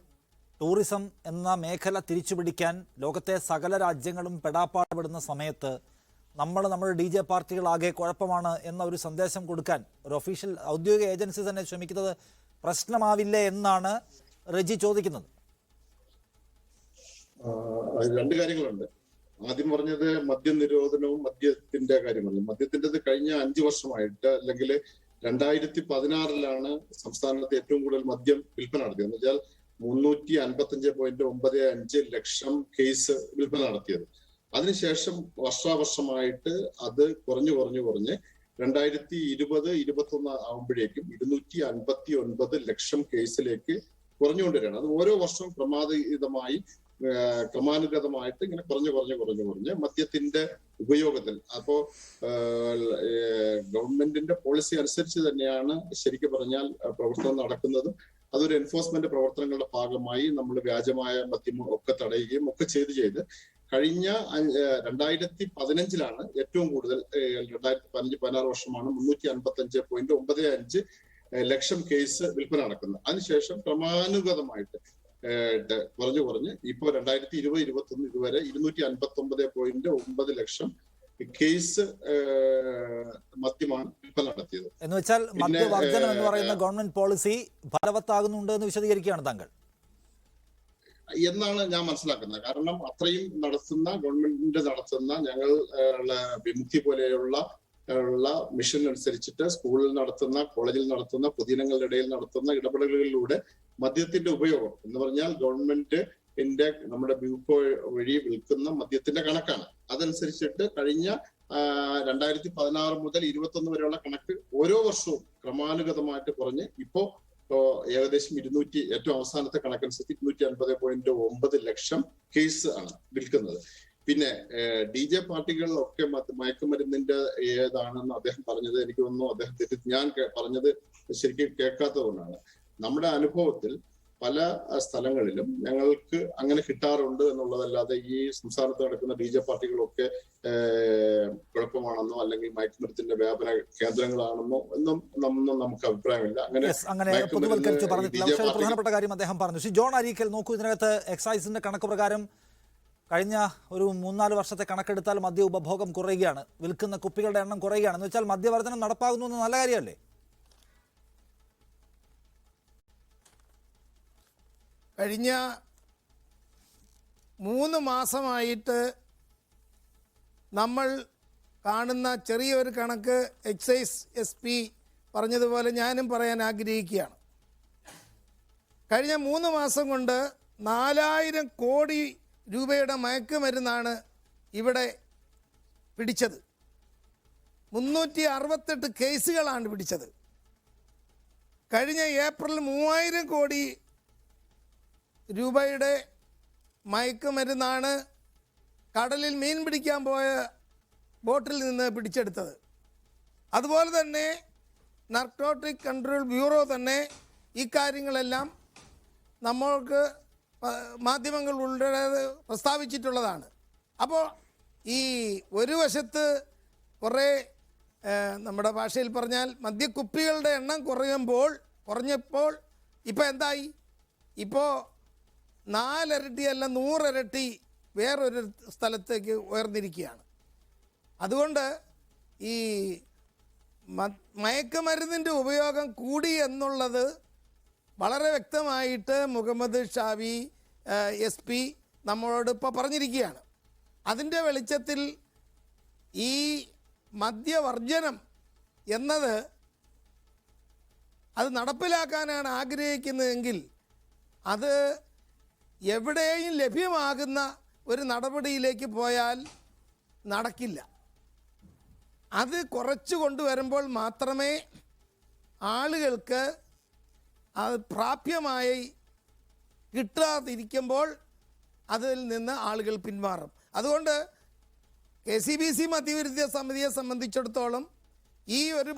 ടൂറിസം എന്ന മേഖല തിരിച്ചുപിടിക്കാൻ ലോകത്തെ സകല രാജ്യങ്ങളും പെടാപ്പാടുപെടുന്ന സമയത്ത് നമ്മുടെ DJ പാർട്ടികളാകെ കുഴപ്പമാണ് എന്ന ഒരു സന്ദേശം കൊടുക്കാൻ ഒരു ഒഫീഷ്യൽ ഔദ്യോഗിക ഏജൻസി തന്നെ ശ്രമിക്കുന്നത് പ്രശ്നമാവില്ലേ എന്നാണ് റെജി ചോദിക്കുന്നത്. രണ്ട് കാര്യങ്ങളുണ്ട്. ആദ്യം പറഞ്ഞത് മദ്യനിരോധനവും മദ്യത്തിന്റെ കാര്യമല്ല. മദ്യത്തിൻ്റെത് കഴിഞ്ഞ 5 വർഷമായിട്ട് അല്ലെങ്കിൽ 2016 സംസ്ഥാനത്ത് ഏറ്റവും കൂടുതൽ മദ്യം വിൽപ്പന നടത്തിയത്. എന്ന് വെച്ചാൽ 355.95 ലക്ഷം കേസ് വിൽപ്പന നടത്തിയത്. അതിനുശേഷം വർഷാവർഷമായിട്ട് അത് കുറഞ്ഞ് 2020-21 ആകുമ്പോഴേക്കും 259 ലക്ഷം കേസിലേക്ക് കുറഞ്ഞുകൊണ്ടിരിക്കുകയാണ്. അത് ഓരോ വർഷവും ക്രമാനുഗതമായിട്ട് ഇങ്ങനെ കുറഞ്ഞ് മദ്യത്തിന്റെ ഉപയോഗത്തിൽ. അപ്പോ ഗവൺമെന്റിന്റെ പോളിസി അനുസരിച്ച് തന്നെയാണ് ശരിക്കും പറഞ്ഞാൽ പ്രവർത്തനം നടക്കുന്നതും. അതൊരു എൻഫോഴ്സ്മെന്റ് പ്രവർത്തനങ്ങളുടെ ഭാഗമായി നമ്മൾ വ്യാജമായ മദ്യം ഒക്കെ തടയുകയും ഒക്കെ ചെയ്ത് കഴിഞ്ഞ 2015 ഏറ്റവും കൂടുതൽ 2015-16 വർഷമാണ് 355.95 ലക്ഷം കേസ് വിൽപ്പന നടക്കുന്നത്. അതിനുശേഷം ക്രമാനുഗതമായിട്ട് കുറഞ്ഞ് ഇപ്പോ 2020-21 ഇതുവരെ 259.9 ലക്ഷം കേസ് മദ്യമാണ് വിൽപ്പന നടത്തിയത്. എന്ന് വെച്ചാൽ മദ്യവർജനം എന്ന് പറയുന്ന ഗവൺമെന്റ് പോളിസി ഫലവത്താകുന്നുണ്ട് എന്ന് വിശദീകരിക്കുകയാണ് താങ്കൾ എന്നാണ് ഞാൻ മനസ്സിലാക്കുന്നത്. കാരണം അത്രയും ഗവൺമെന്റ് നടത്തുന്ന ഞങ്ങൾ വിമുക്തി പോലെയുള്ള മിഷൻ അനുസരിച്ചിട്ട് സ്കൂളിൽ നടത്തുന്ന, കോളേജിൽ നടത്തുന്ന, പൊതുജനങ്ങളുടെ ഇടയിൽ നടത്തുന്ന ഇടപെടലുകളിലൂടെ മദ്യത്തിന്റെ ഉപയോഗം എന്ന് പറഞ്ഞാൽ ഗവൺമെന്റിന്റെ നമ്മുടെ ബ്യൂക്കോ വഴി വിൽക്കുന്ന മദ്യത്തിന്റെ കണക്കാണ്. അതനുസരിച്ചിട്ട് കഴിഞ്ഞ 2016 മുതൽ 21 വരെയുള്ള കണക്ക് ഓരോ വർഷവും ക്രമാനുഗതമായിട്ട് കുറഞ്ഞ് ഇപ്പോ ഇപ്പോ ഏകദേശം ഏറ്റവും അവസാനത്തെ കണക്കനുസരിച്ച് 250.9 ലക്ഷം കേസ് ആണ് വിൽക്കുന്നത്. പിന്നെ DJ പാർട്ടികളിലൊക്കെ മയക്കുമരുന്നിന്റെ ഏതാണെന്ന് അദ്ദേഹം പറഞ്ഞത് എനിക്ക് തോന്നുന്നു അദ്ദേഹം ഞാൻ പറഞ്ഞത് ശരിക്കും കേൾക്കാത്തത് കൊണ്ടാണ്. നമ്മുടെ അനുഭവത്തിൽ പല സ്ഥലങ്ങളിലും ഞങ്ങൾക്ക് അങ്ങനെ കിട്ടാറുണ്ട് എന്നുള്ളതല്ലാതെ ഈ സംസ്ഥാനത്ത് നടക്കുന്ന DJ പാർട്ടികളൊക്കെ കുഴപ്പമാണെന്നോ അല്ലെങ്കിൽ മയക്കുമരുന്നിന്റെ വ്യാപന കേന്ദ്രങ്ങളാണെന്നോ ഒന്നും നമുക്ക് അഭിപ്രായമില്ല. അങ്ങനെ പൊതുവൽക്കരിച്ച് പറഞ്ഞിട്ടില്ല. പക്ഷേ പ്രധാനപ്പെട്ട കാര്യം അദ്ദേഹം പറഞ്ഞു. ശ്രീ ജോൺ അരീക്കൽ, നോക്കൂ, ഇതിനകത്ത് എക്സൈസിന്റെ കണക്ക് പ്രകാരം കഴിഞ്ഞ ഒരു 3-4 വർഷത്തെ കണക്കെടുത്താൽ മദ്യ ഉപഭോഗം കുറയുകയാണ്, വിൽക്കുന്ന കുപ്പികളുടെ എണ്ണം കുറയുകയാണ്. എന്ന് വെച്ചാൽ മദ്യവർധനം നടപ്പാകുന്നു എന്ന് നല്ല കാര്യമല്ലേ? കഴിഞ്ഞ 3 മാസമായിട്ട് നമ്മൾ കാണുന്ന ചെറിയൊരു കണക്ക് എക്സൈസ് SP പറഞ്ഞതുപോലെ ഞാനും പറയാൻ ആഗ്രഹിക്കുകയാണ്. കഴിഞ്ഞ 3 മാസം കൊണ്ട് 4000 കോടി രൂപയുടെ മയക്കുമരുന്നാണ് ഇവിടെ പിടിച്ചത്. 368 കേസുകളാണ് പിടിച്ചത്. കഴിഞ്ഞ ഏപ്രിൽ 3000 കോടി രൂപയുടെ മയക്കുമരുന്നാണ് കടലിൽ മീൻ പിടിക്കാൻ പോയ ബോട്ടിൽ നിന്ന് പിടിച്ചെടുത്തത്. അതുപോലെ തന്നെ നാർക്കോട്ടിക് കൺട്രോൾ ബ്യൂറോ തന്നെ ഈ കാര്യങ്ങളെല്ലാം നമ്മൾക്ക് മാധ്യമങ്ങൾ ഉൾപ്പെടെ പ്രസ്താവിച്ചിട്ടുള്ളതാണ്. അപ്പോൾ ഈ ഒരു വശത്ത് കുറേ നമ്മുടെ ഭാഷയിൽ പറഞ്ഞാൽ മദ്യക്കുപ്പികളുടെ എണ്ണം കുറഞ്ഞപ്പോൾ ഇപ്പോൾ എന്തായി? ഇപ്പോൾ 4 ഇരട്ടി അല്ല 100 ഇരട്ടി വേറൊരു സ്ഥലത്തേക്ക് ഉയർന്നിരിക്കുകയാണ്. അതുകൊണ്ട് ഈ മയക്കുമരുന്നിൻ്റെ ഉപയോഗം കൂടി എന്നുള്ളത് വളരെ വ്യക്തമായിട്ട് മുഹമ്മദ് ഷാവി SP നമ്മളോട് ഇപ്പോൾ പറഞ്ഞിരിക്കുകയാണ്. അതിൻ്റെ വെളിച്ചത്തിൽ ഈ മദ്യവർജനം എന്നത് അത് നടപ്പിലാക്കാനാണ് ആഗ്രഹിക്കുന്നതെങ്കിൽ അത് എവിടെയും ലഭ്യമാകുന്ന ഒരു നടപടിയിലേക്ക് പോയാൽ നടക്കില്ല. അത് കുറച്ച് കൊണ്ടുവരുമ്പോൾ മാത്രമേ ആളുകൾക്ക് അത് പ്രാപ്യമായി കിട്ടാതിരിക്കുമ്പോൾ അതിൽ നിന്ന് ആളുകൾ പിന്മാറും. അതുകൊണ്ട് KCBC മദ്യവിരുദ്ധ സമിതിയെ സംബന്ധിച്ചിടത്തോളം ഈ ഒരു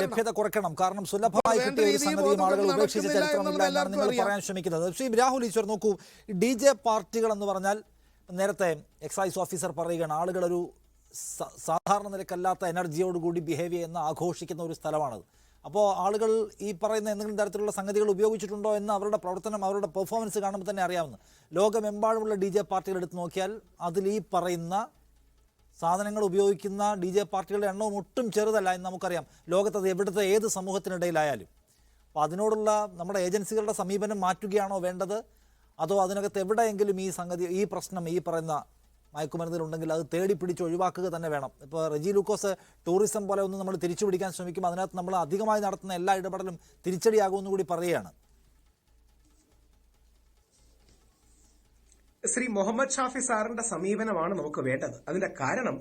ലഭ്യത കുറയ്ക്കണം. കാരണം സുലഭമായി കിട്ടിയ ഒരു സംഗതിയും ആളുകൾ ഉപേക്ഷിച്ച ചരിത്രമില്ല എന്നാണ് നിങ്ങൾ പറയാൻ ശ്രമിക്കുന്നത്. ശ്രീ രാഹുൽ ഈശ്വർ, നോക്കൂ, DJ പാർട്ടികൾ എന്ന് പറഞ്ഞാൽ നേരത്തെ എക്സൈസ് ഓഫീസർ പറയുകയാണ്, ആളുകളൊരു സാധാരണ നിലക്കല്ലാത്ത എനർജിയോടുകൂടി ബിഹേവ് ചെയ്യുന്ന ആഘോഷിക്കുന്ന ഒരു സ്ഥലമാണത്. അപ്പോൾ ആളുകൾ ഈ പറയുന്ന എന്തെങ്കിലും തരത്തിലുള്ള സംഗതികൾ ഉപയോഗിച്ചിട്ടുണ്ടോ എന്ന് അവരുടെ പ്രവർത്തനം, അവരുടെ പെർഫോമൻസ് കാണുമ്പോൾ തന്നെ അറിയാവുന്ന. ലോകമെമ്പാടുമുള്ള DJ പാർട്ടികൾ എടുത്ത് നോക്കിയാൽ അതിൽ ഈ പറയുന്ന സാധനങ്ങൾ ഉപയോഗിക്കുന്ന DJ പാർട്ടികളുടെ എണ്ണവും ഒട്ടും ചെറുതല്ല എന്ന് നമുക്കറിയാം. ലോകത്തത് എവിടുത്തെ ഏത് സമൂഹത്തിനിടയിലായാലും. അപ്പോൾ അതിനോടുള്ള നമ്മുടെ ഏജൻസികളുടെ സമീപനം മാറ്റുകയാണോ വേണ്ടത്, അതോ അതിനകത്ത് എവിടെയെങ്കിലും ഈ സംഗതി, ഈ പ്രശ്നം, ഈ പറയുന്ന മയക്കുമരുന്നിലുണ്ടെങ്കിൽ അത് തേടി പിടിച്ച് ഒഴിവാക്കുക തന്നെ വേണം? ഇപ്പോൾ റെജി ലൂക്കോസ് ടൂറിസം പോലെ ഒന്ന് നമ്മൾ തിരിച്ചു പിടിക്കാൻ ശ്രമിക്കും, അതിനകത്ത് നമ്മൾ അധികമായി നടത്തുന്ന എല്ലാ ഇടപെടലും തിരിച്ചടിയാകുമെന്ന് കൂടി പറയുകയാണ്. ശ്രീ മുഹമ്മദ് ഷാഫി സാറിന്റെ സമീപനമാണ് നമുക്ക് വേണ്ടത്. അതിന്റെ കാരണം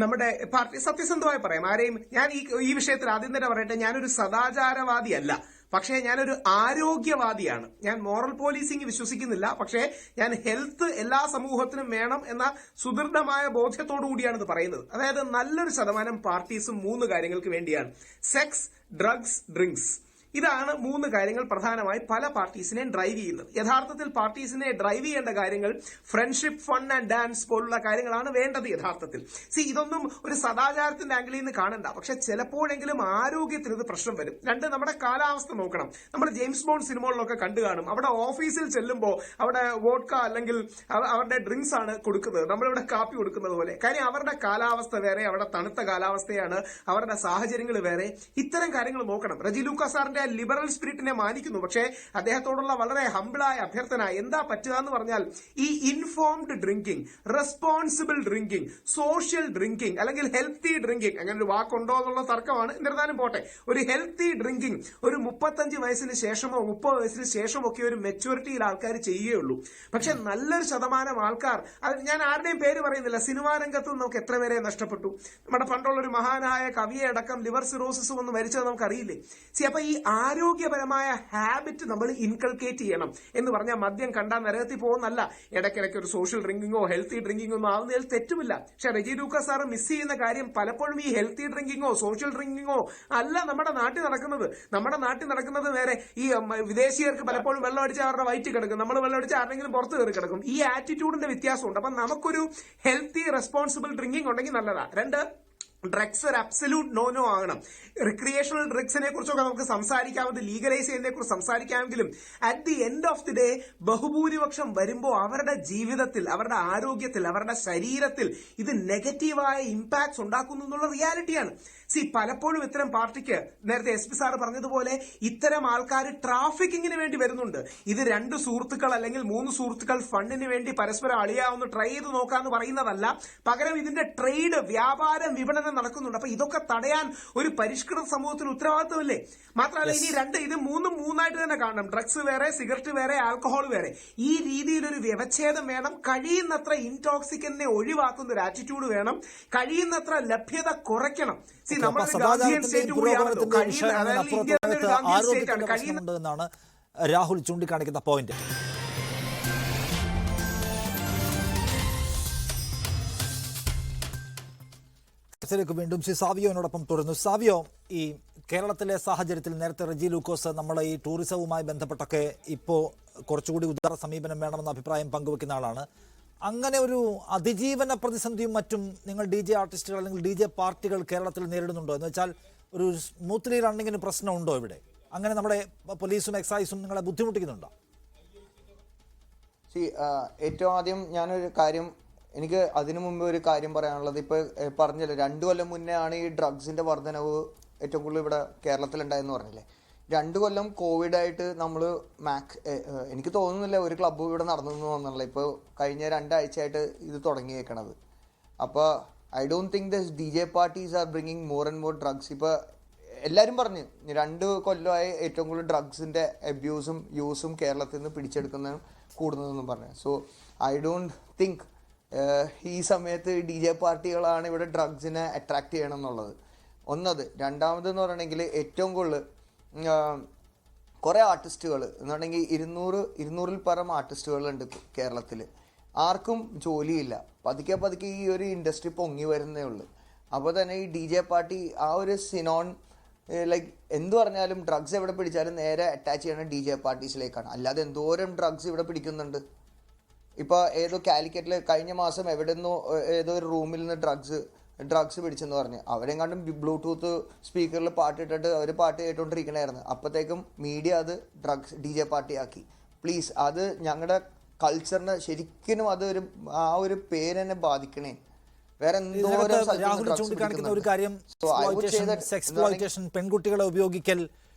നമ്മുടെ പാർട്ടി, സത്യസന്ധമായി പറയാം, ആരെയും ഞാൻ ഈ വിഷയത്തിൽ ആദ്യം തന്നെ പറയട്ടെ, ഞാനൊരു സദാചാരവാദിയല്ല, പക്ഷേ ഞാനൊരു ആരോഗ്യവാദിയാണ്. ഞാൻ മോറൽ പോലീസിംഗ് വിശ്വസിക്കുന്നില്ല, പക്ഷേ ഞാൻ ഹെൽത്ത് എല്ലാ സമൂഹത്തിനും വേണം എന്ന സുദൃഢമായ ബോധ്യത്തോടു കൂടിയാണ് ഇത് പറയുന്നത്. അതായത് നല്ലൊരു ശതമാനം പാർട്ടീസും 3 കാര്യങ്ങൾക്ക് വേണ്ടിയാണ്: സെക്സ്, ഡ്രഗ്സ്, ഡ്രിങ്ക്സ്. ഇതാണ് 3 കാര്യങ്ങൾ പ്രധാനമായി പല പാർട്ടീസിനെയും ഡ്രൈവ് ചെയ്യുന്നത്. യഥാർത്ഥത്തിൽ പാർട്ടീസിനെ ഡ്രൈവ് ചെയ്യേണ്ട കാര്യങ്ങൾ ഫ്രണ്ട്ഷിപ്പ്, ഫൺ ആൻഡ് ഡാൻസ് പോലുള്ള കാര്യങ്ങളാണ് വേണ്ടത് യഥാർത്ഥത്തിൽ. ഇതൊന്നും ഒരു സദാചാരത്തിന്റെ ആംഗിളിൽ നിന്ന് കാണണ്ട, പക്ഷെ ചിലപ്പോഴെങ്കിലും ആരോഗ്യത്തിന് ഇത് പ്രശ്നം വരും. 2, നമ്മുടെ കാലാവസ്ഥ നോക്കണം. നമ്മൾ ജെയിംസ് ബോണ്ട് സിനിമകളിലൊക്കെ കണ്ടു കാണും, അവിടെ ഓഫീസിൽ ചെല്ലുമ്പോൾ അവിടെ വോഡ്ക അല്ലെങ്കിൽ അവരുടെ ഡ്രിങ്ക്സ് ആണ് കൊടുക്കുന്നത്, നമ്മളിവിടെ കാപ്പി കൊടുക്കുന്നത് പോലെ. കാര്യം അവരുടെ കാലാവസ്ഥ വേറെ, അവിടെ തണുത്ത കാലാവസ്ഥയാണ്, അവരുടെ സാഹചര്യങ്ങൾ വേറെ. ഇത്തരം കാര്യങ്ങൾ നോക്കണം. റെജി ലൂക്കാസ് സാറിന്റെ ലിബറൽ സ്പിരിറ്റിനെ മാനിക്കുന്നു, പക്ഷേ അദ്ദേഹത്തോടുള്ള വളരെ ഹംബിളായ അഭ്യർത്ഥന എന്താ പറ്റുക എന്ന് പറഞ്ഞാൽ ഈ informed drinking, responsible drinking, social drinking അല്ലെങ്കിൽ ഹെൽത്തി ഡ്രിങ്കിങ്, അങ്ങനെ ഒരു വാക്കുണ്ടോ എന്നുള്ള തർക്കമാണ്, എന്നിരുന്നാലും പോട്ടെ. ഒരു ഹെൽത്തി ഡ്രിങ്കിങ് ഒരു 35 വയസ്സിന് ശേഷമോ 30 വയസ്സിന് ശേഷമോ ഒക്കെ ഒരു മെച്യൂരിറ്റിയിൽ ആൾക്കാർ ചെയ്യുകയുള്ളൂ. പക്ഷെ നല്ലൊരു ശതമാനം ആൾക്കാർ, ഞാൻ ആരുടെയും പേര് പറയുന്നില്ല, സിനിമാ രംഗത്ത് നമുക്ക് എത്ര പേരെ നഷ്ടപ്പെട്ടു. നമ്മുടെ പണ്ടുള്ള ഒരു മഹാനായ കവിയെ അടക്കം ലിവർ സിറോസിസ് വന്ന് മരിച്ചത് നമുക്കറിയില്ലേ. അപ്പൊ ഈ ആരോഗ്യപരമായ ഹാബിറ്റ് നമ്മൾ ഇൻകൾക്കേറ്റ് ചെയ്യണം. എന്ന് പറഞ്ഞാൽ മദ്യം കണ്ടാൽ നരകത്തിൽ പോകുന്നല്ല. ഇടയ്ക്കിടയ്ക്ക് ഒരു സോഷ്യൽ ഡ്രിങ്കിങ്ങോ ഹെൽത്തി ഡ്രിങ്കിങ്ങോ ഒന്നും ആവുന്നതിൽ തെറ്റുമില്ല. പക്ഷെ റെജി ലൂക്കോസ് സാറ് മിസ് ചെയ്യുന്ന കാര്യം പലപ്പോഴും ഈ ഹെൽത്തി ഡ്രിങ്കിങ്ങോ സോഷ്യൽ ഡ്രിങ്കിങ്ങോ അല്ല നമ്മുടെ നാട്ടിൽ നടക്കുന്നത്. നമ്മുടെ നാട്ടിൽ നടക്കുന്നത് നേരെ ഈ വിദേശീയർക്ക് പലപ്പോഴും വെള്ളം അടിച്ചാൽ അവരുടെ വയറ്റിൽ കിടക്കും, നമ്മൾ വെള്ളം അടിച്ചാൽ ആരെങ്കിലും പുറത്ത് കയറി കിടക്കും. ഈ ആറ്റിറ്റ്യൂഡിന്റെ വ്യത്യാസമുണ്ട്. അപ്പൊ നമുക്കൊരു ഹെൽത്തി റെസ്പോൺസിബിൾ ഡ്രിങ്കിങ് ഉണ്ടെങ്കിൽ നല്ലതാ. രണ്ട്, ഡ്രഗ്സ് ഒരു അബ്സല്യൂട്ട് നോ ആകണം. റിക്രിയേഷണൽ ഡ്രഗ്സിനെ കുറിച്ചൊക്കെ നമുക്ക് സംസാരിക്കാവുന്നത്, ലീഗലൈസ് ചെയ്യുന്നതിനെ കുറിച്ച് സംസാരിക്കാമെങ്കിലും at the end of the day ബഹുഭൂരിപക്ഷം വരുമ്പോൾ അവരുടെ ജീവിതത്തിൽ, അവരുടെ ആരോഗ്യത്തിൽ, അവരുടെ ശരീരത്തിൽ ഇത് നെഗറ്റീവായ ഇമ്പാക്ട്സ് ഉണ്ടാക്കുന്നു എന്നുള്ള റിയാലിറ്റിയാണ്. പലപ്പോഴും ഇത്തരം പാർട്ടിക്ക് നേരത്തെ SP സാറ് പറഞ്ഞതുപോലെ ഇത്തരം ആൾക്കാർ ട്രാഫിക്കിങ്ങിന് വേണ്ടി വരുന്നുണ്ട്. ഇത് 2 സുഹൃത്തുക്കൾ അല്ലെങ്കിൽ 3 സുഹൃത്തുക്കൾ ഫണ്ടിന് വേണ്ടി പരസ്പരം അളിയാവുന്ന ട്രൈ ചെയ്ത് നോക്കാന്ന് പറയുന്നതല്ല. പകരം ഇതിന്റെ ട്രേഡ്, വ്യാപാരം, വിപണനം നടക്കുന്നുണ്ട്. അപ്പൊ ഇതൊക്കെ തടയാൻ ഒരു പരിഷ്കൃത സമൂഹത്തിന് ഉത്തരവാദിത്വമില്ലേ? മാത്രമല്ല ഇനി ഇത് മൂന്നായിട്ട് തന്നെ കാണണം. ഡ്രഗ്സ് വേറെ, സിഗരറ്റ് വേറെ, ആൽക്കഹോൾ വേറെ. ഈ രീതിയിലൊരു വ്യവച്ഛേദം വേണം. കഴിയുന്നത്ര ഇൻടോക്സിക്കന്റിനെ ഒഴിവാക്കുന്ന ഒരു ആറ്റിറ്റ്യൂഡ് വേണം. കഴിയുന്നത്ര ലഭ്യത കുറയ്ക്കണം. എന്നാണ് രാഹുൽ ചൂണ്ടിക്കാണിക്കുന്ന പോയിന്റ്. വീണ്ടും സാവിയോനോടൊപ്പം തുടരുന്നു. സാവിയോ, ഈ കേരളത്തിലെ സാഹചര്യത്തിൽ നേരത്തെ റെജി ലൂക്കോസ് നമ്മൾ ഈ ടൂറിസവുമായി ബന്ധപ്പെട്ടൊക്കെ ഇപ്പോൾ കുറച്ചുകൂടി ഉദാര സമീപനം വേണമെന്ന അഭിപ്രായം പങ്കുവെക്കുന്ന ആളാണ്. അങ്ങനെ ഒരു അതിജീവന പ്രതിസന്ധിയും മറ്റും നിങ്ങൾ DJ ആർട്ടിസ്റ്റുകൾ അല്ലെങ്കിൽ DJ പാർട്ടികൾ കേരളത്തിൽ നേരിടുന്നുണ്ടോ? എന്ന് വെച്ചാൽ ഒരു സ്മൂത്ത്ലി റണ്ണിങ്ങിന് പ്രശ്നമുണ്ടോ ഇവിടെ? അങ്ങനെ നമ്മുടെ പോലീസും എക്സൈസും നിങ്ങളെ ബുദ്ധിമുട്ടിക്കുന്നുണ്ടോ? ഏറ്റവും ആദ്യം ഞാനൊരു കാര്യം, എനിക്ക് അതിനു മുമ്പ് ഒരു കാര്യം പറയാനുള്ളത്, ഇപ്പോൾ പറഞ്ഞല്ലോ 2 കൊല്ലം മുന്നേ ആണ് ഈ ഡ്രഗ്സിൻ്റെ വർധനവ് ഏറ്റവും കൂടുതൽ ഇവിടെ കേരളത്തിലുണ്ടായെന്ന് പറഞ്ഞില്ലേ. 2 കൊല്ലം കോവിഡായിട്ട് നമ്മൾ എനിക്ക് തോന്നുന്നില്ല ഒരു ക്ലബ്ബ് ഇവിടെ നടന്നു തോന്നുന്നില്ല. ഇപ്പോൾ കഴിഞ്ഞ 2 ആഴ്ചയായിട്ട് ഇത് തുടങ്ങിയേക്കണത്. അപ്പോൾ I don't think this DJ parties R bringing more and more drugs. ഇപ്പോൾ എല്ലാവരും പറഞ്ഞു 2 കൊല്ലമായി ഏറ്റവും കൂടുതൽ ഡ്രഗ്സിൻ്റെ അബ്യൂസും യൂസും കേരളത്തിൽ നിന്ന് പിടിച്ചെടുക്കുന്നതും കൂടുന്നതെന്നും പറഞ്ഞു. സോ ഐ ഡോണ്ട് തിങ്ക് ഈ സമയത്ത് DJ പാർട്ടികളാണ് ഇവിടെ ഡ്രഗ്സിനെ അട്രാക്ട് ചെയ്യണം എന്നുള്ളത്. ഒന്നത്. രണ്ടാമതെന്ന് പറയണമെങ്കിൽ ഏറ്റവും കൂടുതൽ കുറേ ആർട്ടിസ്റ്റുകൾ എന്ന് പറഞ്ഞെങ്കിൽ 200-ൽ പരം ആർട്ടിസ്റ്റുകളുണ്ട് കേരളത്തിൽ. ആർക്കും ജോലിയില്ല. പതുക്കെ ഈ ഒരു ഇൻഡസ്ട്രി പൊങ്ങി വരുന്നേ ഉള്ളൂ. അപ്പോൾ തന്നെ ഈ DJ പാർട്ടി ആ ഒരു ലൈക്ക് എന്ത് പറഞ്ഞാലും ഡ്രഗ്സ് എവിടെ പിടിച്ചാലും നേരെ അറ്റാച്ച് ചെയ്യണത് DJ പാർട്ടീസിലേക്കാണ്. അല്ലാതെ എന്തോരം ഡ്രഗ്സ് ഇവിടെ പിടിക്കുന്നുണ്ട്. ഇപ്പോൾ ഏതോ കാലിക്കറ്റിൽ കഴിഞ്ഞ മാസം എവിടെന്നോ ഏതോ ഒരു റൂമിൽ നിന്ന് ഡ്രഗ്സ് പിടിച്ചെന്ന് പറഞ്ഞ് അവരെയും കണ്ടും ബ്ലൂടൂത്ത് സ്പീക്കറിൽ പാട്ടിട്ടിട്ട് അവർ പാട്ട് കേട്ടുകൊണ്ടിരിക്കണമായിരുന്നു. അപ്പോഴത്തേക്കും മീഡിയ അത് DJ പാർട്ടിയാക്കി. പ്ലീസ്, അത് ഞങ്ങളുടെ കൾച്ചറിനെ ശരിക്കും അതൊരു ആ ഒരു പേര് തന്നെ ബാധിക്കണേ. വേറെ രാഹുൽ ചൂണ്ടിക്കാണിക്കുന്ന ഒരു കാര്യം, എക്സ്പ്ലോയിറ്റേഷൻ, പെൺകുട്ടികളെ ഉപയോഗിക്കൽ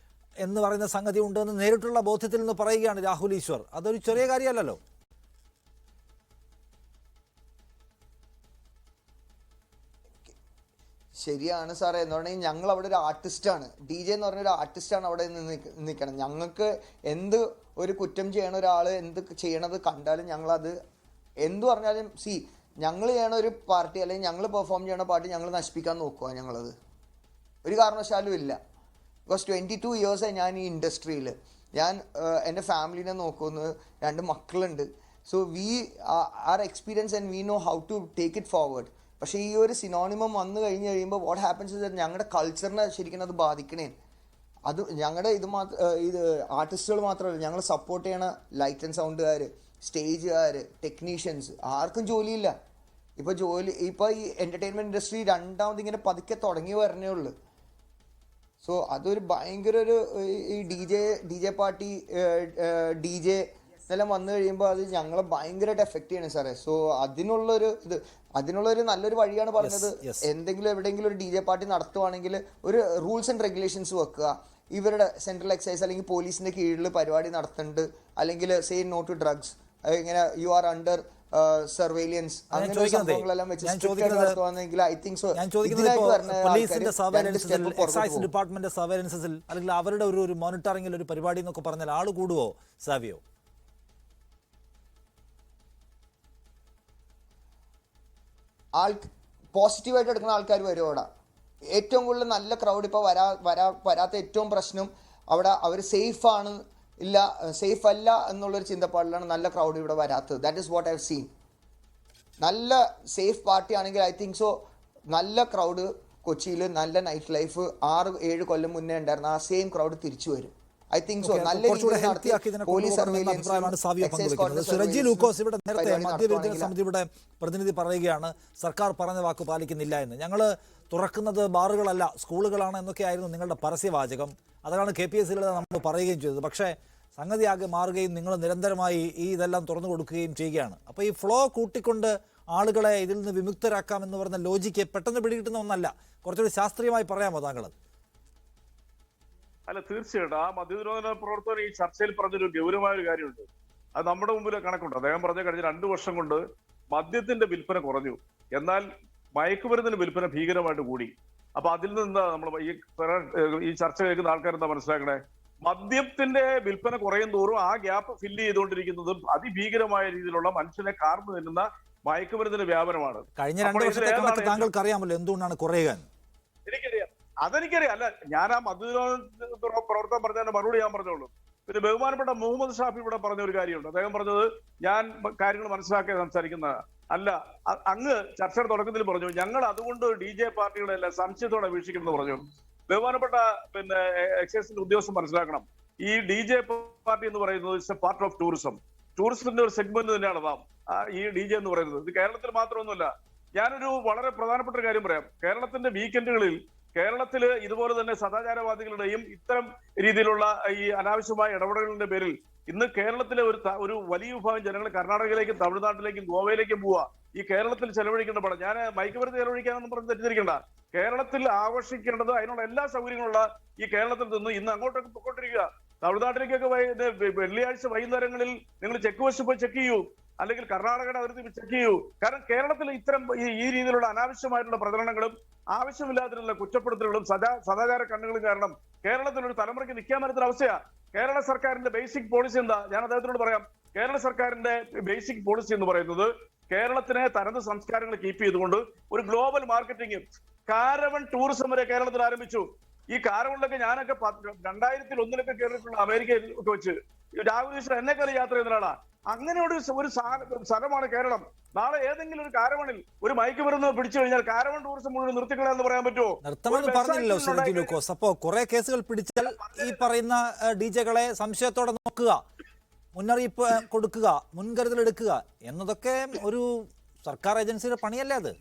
എന്ന് പറയുന്ന സംഗതി ഉണ്ടെന്ന് നേരിട്ടുള്ള ബോധ്യത്തിൽ നിന്ന് പറയുകയാണ് രാഹുൽ ഈശ്വർ. അതൊരു ചെറിയ കാര്യമല്ലല്ലോ. ശരിയാണ് സാറേ. എന്ന് പറഞ്ഞാൽ ഞങ്ങൾ അവിടെ ഒരു ആർട്ടിസ്റ്റാണ്. DJ എന്ന് പറഞ്ഞൊരു ആർട്ടിസ്റ്റാണ് അവിടെ നിൽക്കണം. ഞങ്ങൾക്ക് എന്ത് ഒരു കുറ്റം ചെയ്യണ ഒരാൾ എന്ത് ചെയ്യണത് കണ്ടാലും ഞങ്ങളത് എന്ത് പറഞ്ഞാലും ഞങ്ങൾ ചെയ്യണ ഒരു പാർട്ടി അല്ലെങ്കിൽ ഞങ്ങൾ പെർഫോം ചെയ്യണ പാർട്ടി ഞങ്ങൾ നശിപ്പിക്കാൻ നോക്കുക. ഞങ്ങളത് ഒരു കാരണവശാലും ഇല്ല. ബിക്കോസ് 22 ഇയേഴ്സായി ഞാൻ ഈ ഇൻഡസ്ട്രിയിൽ. ഞാൻ എൻ്റെ ഫാമിലിനെ നോക്കുന്നു, 2 മക്കളുണ്ട്. So our experience and we know how to take it forward. പക്ഷേ ഈ ഒരു സിനോണിമം വന്നു കഴിയുമ്പോൾ വാട്ട് ഹാപ്പൻസ് ഇസ് ഞങ്ങളുടെ കൾച്ചറിനെ ശരിക്കും അത് ബാധിക്കണേ. അത് ഞങ്ങളുടെ ഇത് ആർട്ടിസ്റ്റുകൾ മാത്രമല്ല, ഞങ്ങൾ സപ്പോർട്ട് ചെയ്യണ ലൈറ്റ് ആൻഡ് സൗണ്ടുകാർ, സ്റ്റേജുകാർ, ടെക്നീഷ്യൻസ്, ആർക്കും ജോലിയില്ല. ഇപ്പോൾ ഈ എൻ്റർടൈൻമെൻറ്റ് ഇൻഡസ്ട്രി രണ്ടാമത് ഇങ്ങനെ പതുക്കെ തുടങ്ങി വരണേ ഉള്ളൂ. സോ അതൊരു ഭയങ്കര ഒരു ഈ DJ പാർട്ടി DJ ഇതെല്ലാം വന്നു കഴിയുമ്പോൾ അത് ഞങ്ങളെ ഭയങ്കരമായിട്ട് എഫക്റ്റ് ചെയ്യണം സാറേ. സോ അതിനുള്ളൊരു നല്ലൊരു വഴിയാണ് പറഞ്ഞത്. എന്തെങ്കിലും എവിടെയെങ്കിലും ഒരു DJ പാർട്ടി നടത്തുവാണെങ്കിൽ ഒരു റൂൾസ് ആൻഡ് റെഗുലേഷൻസ് വെക്കുക. ഇവരുടെ സെൻട്രൽ എക്സൈസ് അല്ലെങ്കിൽ പോലീസിന്റെ കീഴിൽ പരിപാടി നടത്തുന്നുണ്ട്, അല്ലെങ്കിൽ സേ നോ ടു ഡ്രഗ്സ്, ഇങ്ങനെ യു ആർ അണ്ടർ സർവൈലൻസ്, അങ്ങനെ സംഭവങ്ങളെല്ലാം വെച്ച് ഐ തിങ്ക് സോ പോലീസിന്റെ സർവൈലൻസിൽ, എക്സൈസ് ഡിപ്പാർട്ട്മെന്റ് സർവൈലൻസിൽ അല്ലെങ്കിൽ അവരുടെ ഒരു മോണിറ്ററിംഗിൽ ഒരു പരിപാടി എന്നൊക്കെ പറഞ്ഞാൽ ആള് കൂടുവോ സാവിയോ? പോസിറ്റീവായിട്ട് എടുക്കുന്ന ആൾക്കാർ വരും അവിടെ. ഏറ്റവും കൂടുതൽ നല്ല ക്രൗഡ് ഇപ്പോൾ വരാത്ത ഏറ്റവും പ്രശ്നം അവിടെ അവർ സേഫാണ് ഇല്ല സേഫ് അല്ല എന്നുള്ളൊരു ചിന്തപ്പാടിലാണ് നല്ല ക്രൗഡ് ഇവിടെ വരാത്തത്. That is what I have seen. നല്ല സേഫ് പാർട്ടി ആണെങ്കിൽ ഐ തിങ്ക് സോ നല്ല ക്രൗഡ് കൊച്ചിയിൽ നല്ല നൈറ്റ് ലൈഫ് 6-7 കൊല്ലം മുന്നേ ഉണ്ടായിരുന്ന ആ സെയിം ക്രൗഡ് തിരിച്ചു വരും. ഐ തിങ്ക് സോ നല്ല അഭിപ്രായമാണ് സാവിയ പങ്കുവെക്കുന്നത്. റെജി ലൂക്കോസ് ഇവിടെ നേരത്തെ മദ്യവിരുദ്ധ സമിതിയുടെ പ്രതിനിധി പറയുകയാണ് സർക്കാർ പറഞ്ഞ വാക്ക് പാലിക്കുന്നില്ല എന്ന്. ഞങ്ങൾ തുറക്കുന്നത് ബാറുകളല്ല സ്കൂളുകളാണ് എന്നൊക്കെയായിരുന്നു നിങ്ങളുടെ പരസ്യവാചകം. അതാണ് KPSCയിലൂടെ നമ്മൾ പറയുകയും ചെയ്തത്. പക്ഷേ സംഗതി ആകെ മാറുകയും നിങ്ങൾ നിരന്തരമായി ഈ ഇതെല്ലാം തുറന്നു കൊടുക്കുകയും ചെയ്യുകയാണ്. അപ്പോൾ ഈ ഫ്ലോ കൂട്ടിക്കൊണ്ട് ആളുകളെ ഇതിൽ നിന്ന് വിമുക്തരാക്കാം എന്ന് പറയുന്ന ലോജിക്ക് പെട്ടെന്ന് പിടികിട്ടുന്ന ഒന്നല്ല. കുറച്ചുകൂടി ശാസ്ത്രീയമായി പറയാമോ താങ്കൾ? അല്ല, തീർച്ചയായിട്ടും ആ മദ്യനിരോധന പ്രവർത്തകർ ഈ ചർച്ചയിൽ പറഞ്ഞൊരു ഗൗരവമായ ഒരു കാര്യമുണ്ട്. അത് നമ്മുടെ മുമ്പിൽ കണക്കുണ്ട്. അദ്ദേഹം പറഞ്ഞ കഴിഞ്ഞ 2 വർഷം കൊണ്ട് മദ്യത്തിന്റെ വിൽപ്പന കുറഞ്ഞു, എന്നാൽ മയക്കുമരുന്നിന് വിൽപ്പന ഭീകരമായിട്ട് കൂടി. അപ്പൊ അതിൽ നിന്ന് നമ്മൾ ഈ ചർച്ച കേൾക്കുന്ന ആൾക്കാർ എന്താ മനസ്സിലാക്കണേ? മദ്യത്തിന്റെ വിൽപ്പന കുറയും തോറും ആ ഗ്യാപ്പ് ഫില്ല് ചെയ്തുകൊണ്ടിരിക്കുന്നതും അതിഭീകരമായ രീതിയിലുള്ള മനുഷ്യനെ കാർന്നു നിന്നുന്ന മയക്കുമരുന്നിന്റെ വ്യാപനമാണ്. കഴിഞ്ഞ 2 വർഷത്തെ കണക്ക് താങ്കൾക്ക് അറിയാമല്ലോ എന്തുകൊണ്ടാണ് കുറയുക? എനിക്കറിയാം, അതെനിക്കറിയാം. അല്ല, ഞാൻ ആ മദ്യനിരോധന പ്രവർത്തനം പറഞ്ഞതിന്റെ മറുപടി ഞാൻ പറഞ്ഞോളൂ. പിന്നെ ബഹുമാനപ്പെട്ട മുഹമ്മദ് ഷാഫി ഇവിടെ പറഞ്ഞ ഒരു കാര്യമുണ്ട്. അദ്ദേഹം പറഞ്ഞത് ഞാൻ കാര്യങ്ങൾ മനസ്സിലാക്കി സംസാരിക്കുന്ന അല്ല, അങ്ങ് ചർച്ചയുടെ തുടക്കത്തിൽ പറഞ്ഞു ഞങ്ങൾ അതുകൊണ്ട് DJ പാർട്ടികളെല്ലാം സംശയത്തോടെ വീക്ഷിക്കുമെന്ന് പറഞ്ഞു. ബഹുമാനപ്പെട്ട എക്സൈസിന്റെ ഉദ്യോഗസ്ഥൻ മനസ്സിലാക്കണം, ഈ DJ പാർട്ടി എന്ന് പറയുന്നത് it's A part of tourism. ടൂറിസത്തിന്റെ ഒരു സെഗ്മെന്റ് തന്നെയാണ് നാം ഈ DJ എന്ന് പറയുന്നത്. ഇത് കേരളത്തിൽ മാത്രമൊന്നുമല്ല. ഞാനൊരു വളരെ പ്രധാനപ്പെട്ട ഒരു കാര്യം പറയാം. കേരളത്തിന്റെ വീക്കെൻഡുകളിൽ കേരളത്തില് ഇതുപോലെ തന്നെ സദാചാരവാദികളുടെയും ഇത്തരം രീതിയിലുള്ള ഈ അനാവശ്യമായ ഇടപെടലുകളുടെ പേരിൽ ഇന്ന് കേരളത്തിലെ ഒരു വലിയ വിഭാഗം ജനങ്ങൾ കർണാടകയിലേക്കും തമിഴ്നാട്ടിലേക്കും ഗോവയിലേക്കും പോവുക. ഈ കേരളത്തിൽ ചെലവഴിക്കേണ്ട പണം, ഞാൻ മയക്കുമരുന്ന് ചെലവഴിക്കാനൊന്നും പറഞ്ഞ് തെറ്റിദ്ധരിക്കണ്ട, കേരളത്തിൽ ആകർഷിക്കേണ്ടത് അതിനുള്ള എല്ലാ സൗകര്യങ്ങളുള്ള ഈ കേരളത്തിൽ നിന്ന് ഇന്ന് അങ്ങോട്ടൊക്കെ പൊക്കോണ്ടിരിക്കുക. തമിഴ്നാട്ടിലേക്കൊക്കെ വെള്ളിയാഴ്ച വൈകുന്നേരങ്ങളിൽ നിങ്ങൾ ചെക്ക് പോസ്റ്റ് പോയി ചെക്ക് ചെയ്യൂ, അല്ലെങ്കിൽ കർണാടകയുടെ അതിർത്തി ചെക്ക് ചെയ്യൂ. കാരണം കേരളത്തിൽ ഇത്തരം ഈ രീതിയിലുള്ള അനാവശ്യമായിട്ടുള്ള പ്രചരണങ്ങളും ആവശ്യമില്ലാതിരുന്ന കുറ്റപ്പെടുത്തലുകളും സദാചാര കണ്ണുകളും കാരണം കേരളത്തിൽ ഒരു തലമുറയ്ക്ക് നിൽക്കാൻ പറ്റുന്ന അവസ്ഥയാണ്. കേരള സർക്കാരിന്റെ ബേസിക് പോളിസി എന്താ? ഞാൻ അദ്ദേഹത്തിനോട് പറയാം. കേരള സർക്കാരിന്റെ ബേസിക് പോളിസി എന്ന് പറയുന്നത് കേരളത്തിനെ തനത് സംസ്കാരങ്ങൾ കീപ്പ് ചെയ്തുകൊണ്ട് ഒരു ഗ്ലോബൽ മാർക്കറ്റിംഗ് കാരവൺ ടൂറിസം വരെ കേരളത്തിൽ ആരംഭിച്ചു. ഈ കാരവണിലൊക്കെ ഞാനൊക്കെ 2001 കയറിയിട്ടുള്ള അമേരിക്കയിൽ ഒക്കെ വെച്ച് രാഹുൽ ഈശ്വർ എന്നെക്കാളും യാത്ര ചെയ്യുന്നതാണ്. അങ്ങനെ ഒരു സ്ഥലമാണ് കേരളം. നാളെ ഏതെങ്കിലും ഒരു കാരവണിൽ ഒരു മയക്കുമരുന്ന് പിടിച്ചു കഴിഞ്ഞാൽ കാരവൺ ടൂറിസം മുഴുവൻ നിർത്തിക്കളയെന്ന് പറയാൻ പറ്റുമോ? നിർത്തമെന്ന് പറഞ്ഞില്ലല്ലോ സുരജി ലൂക്കോസ്. അപ്പോ കുറെ കേസുകൾ പിടിച്ചാൽ ഈ പറയുന്ന DJകളെ സംശയത്തോടെ നോക്കുക, മുന്നറിയിപ്പ് കൊടുക്കുക, മുൻകരുതൽ എടുക്കുക എന്നതൊക്കെ ഒരു സർക്കാർ ഏജൻസിയുടെ പണിയല്ലേ? അത്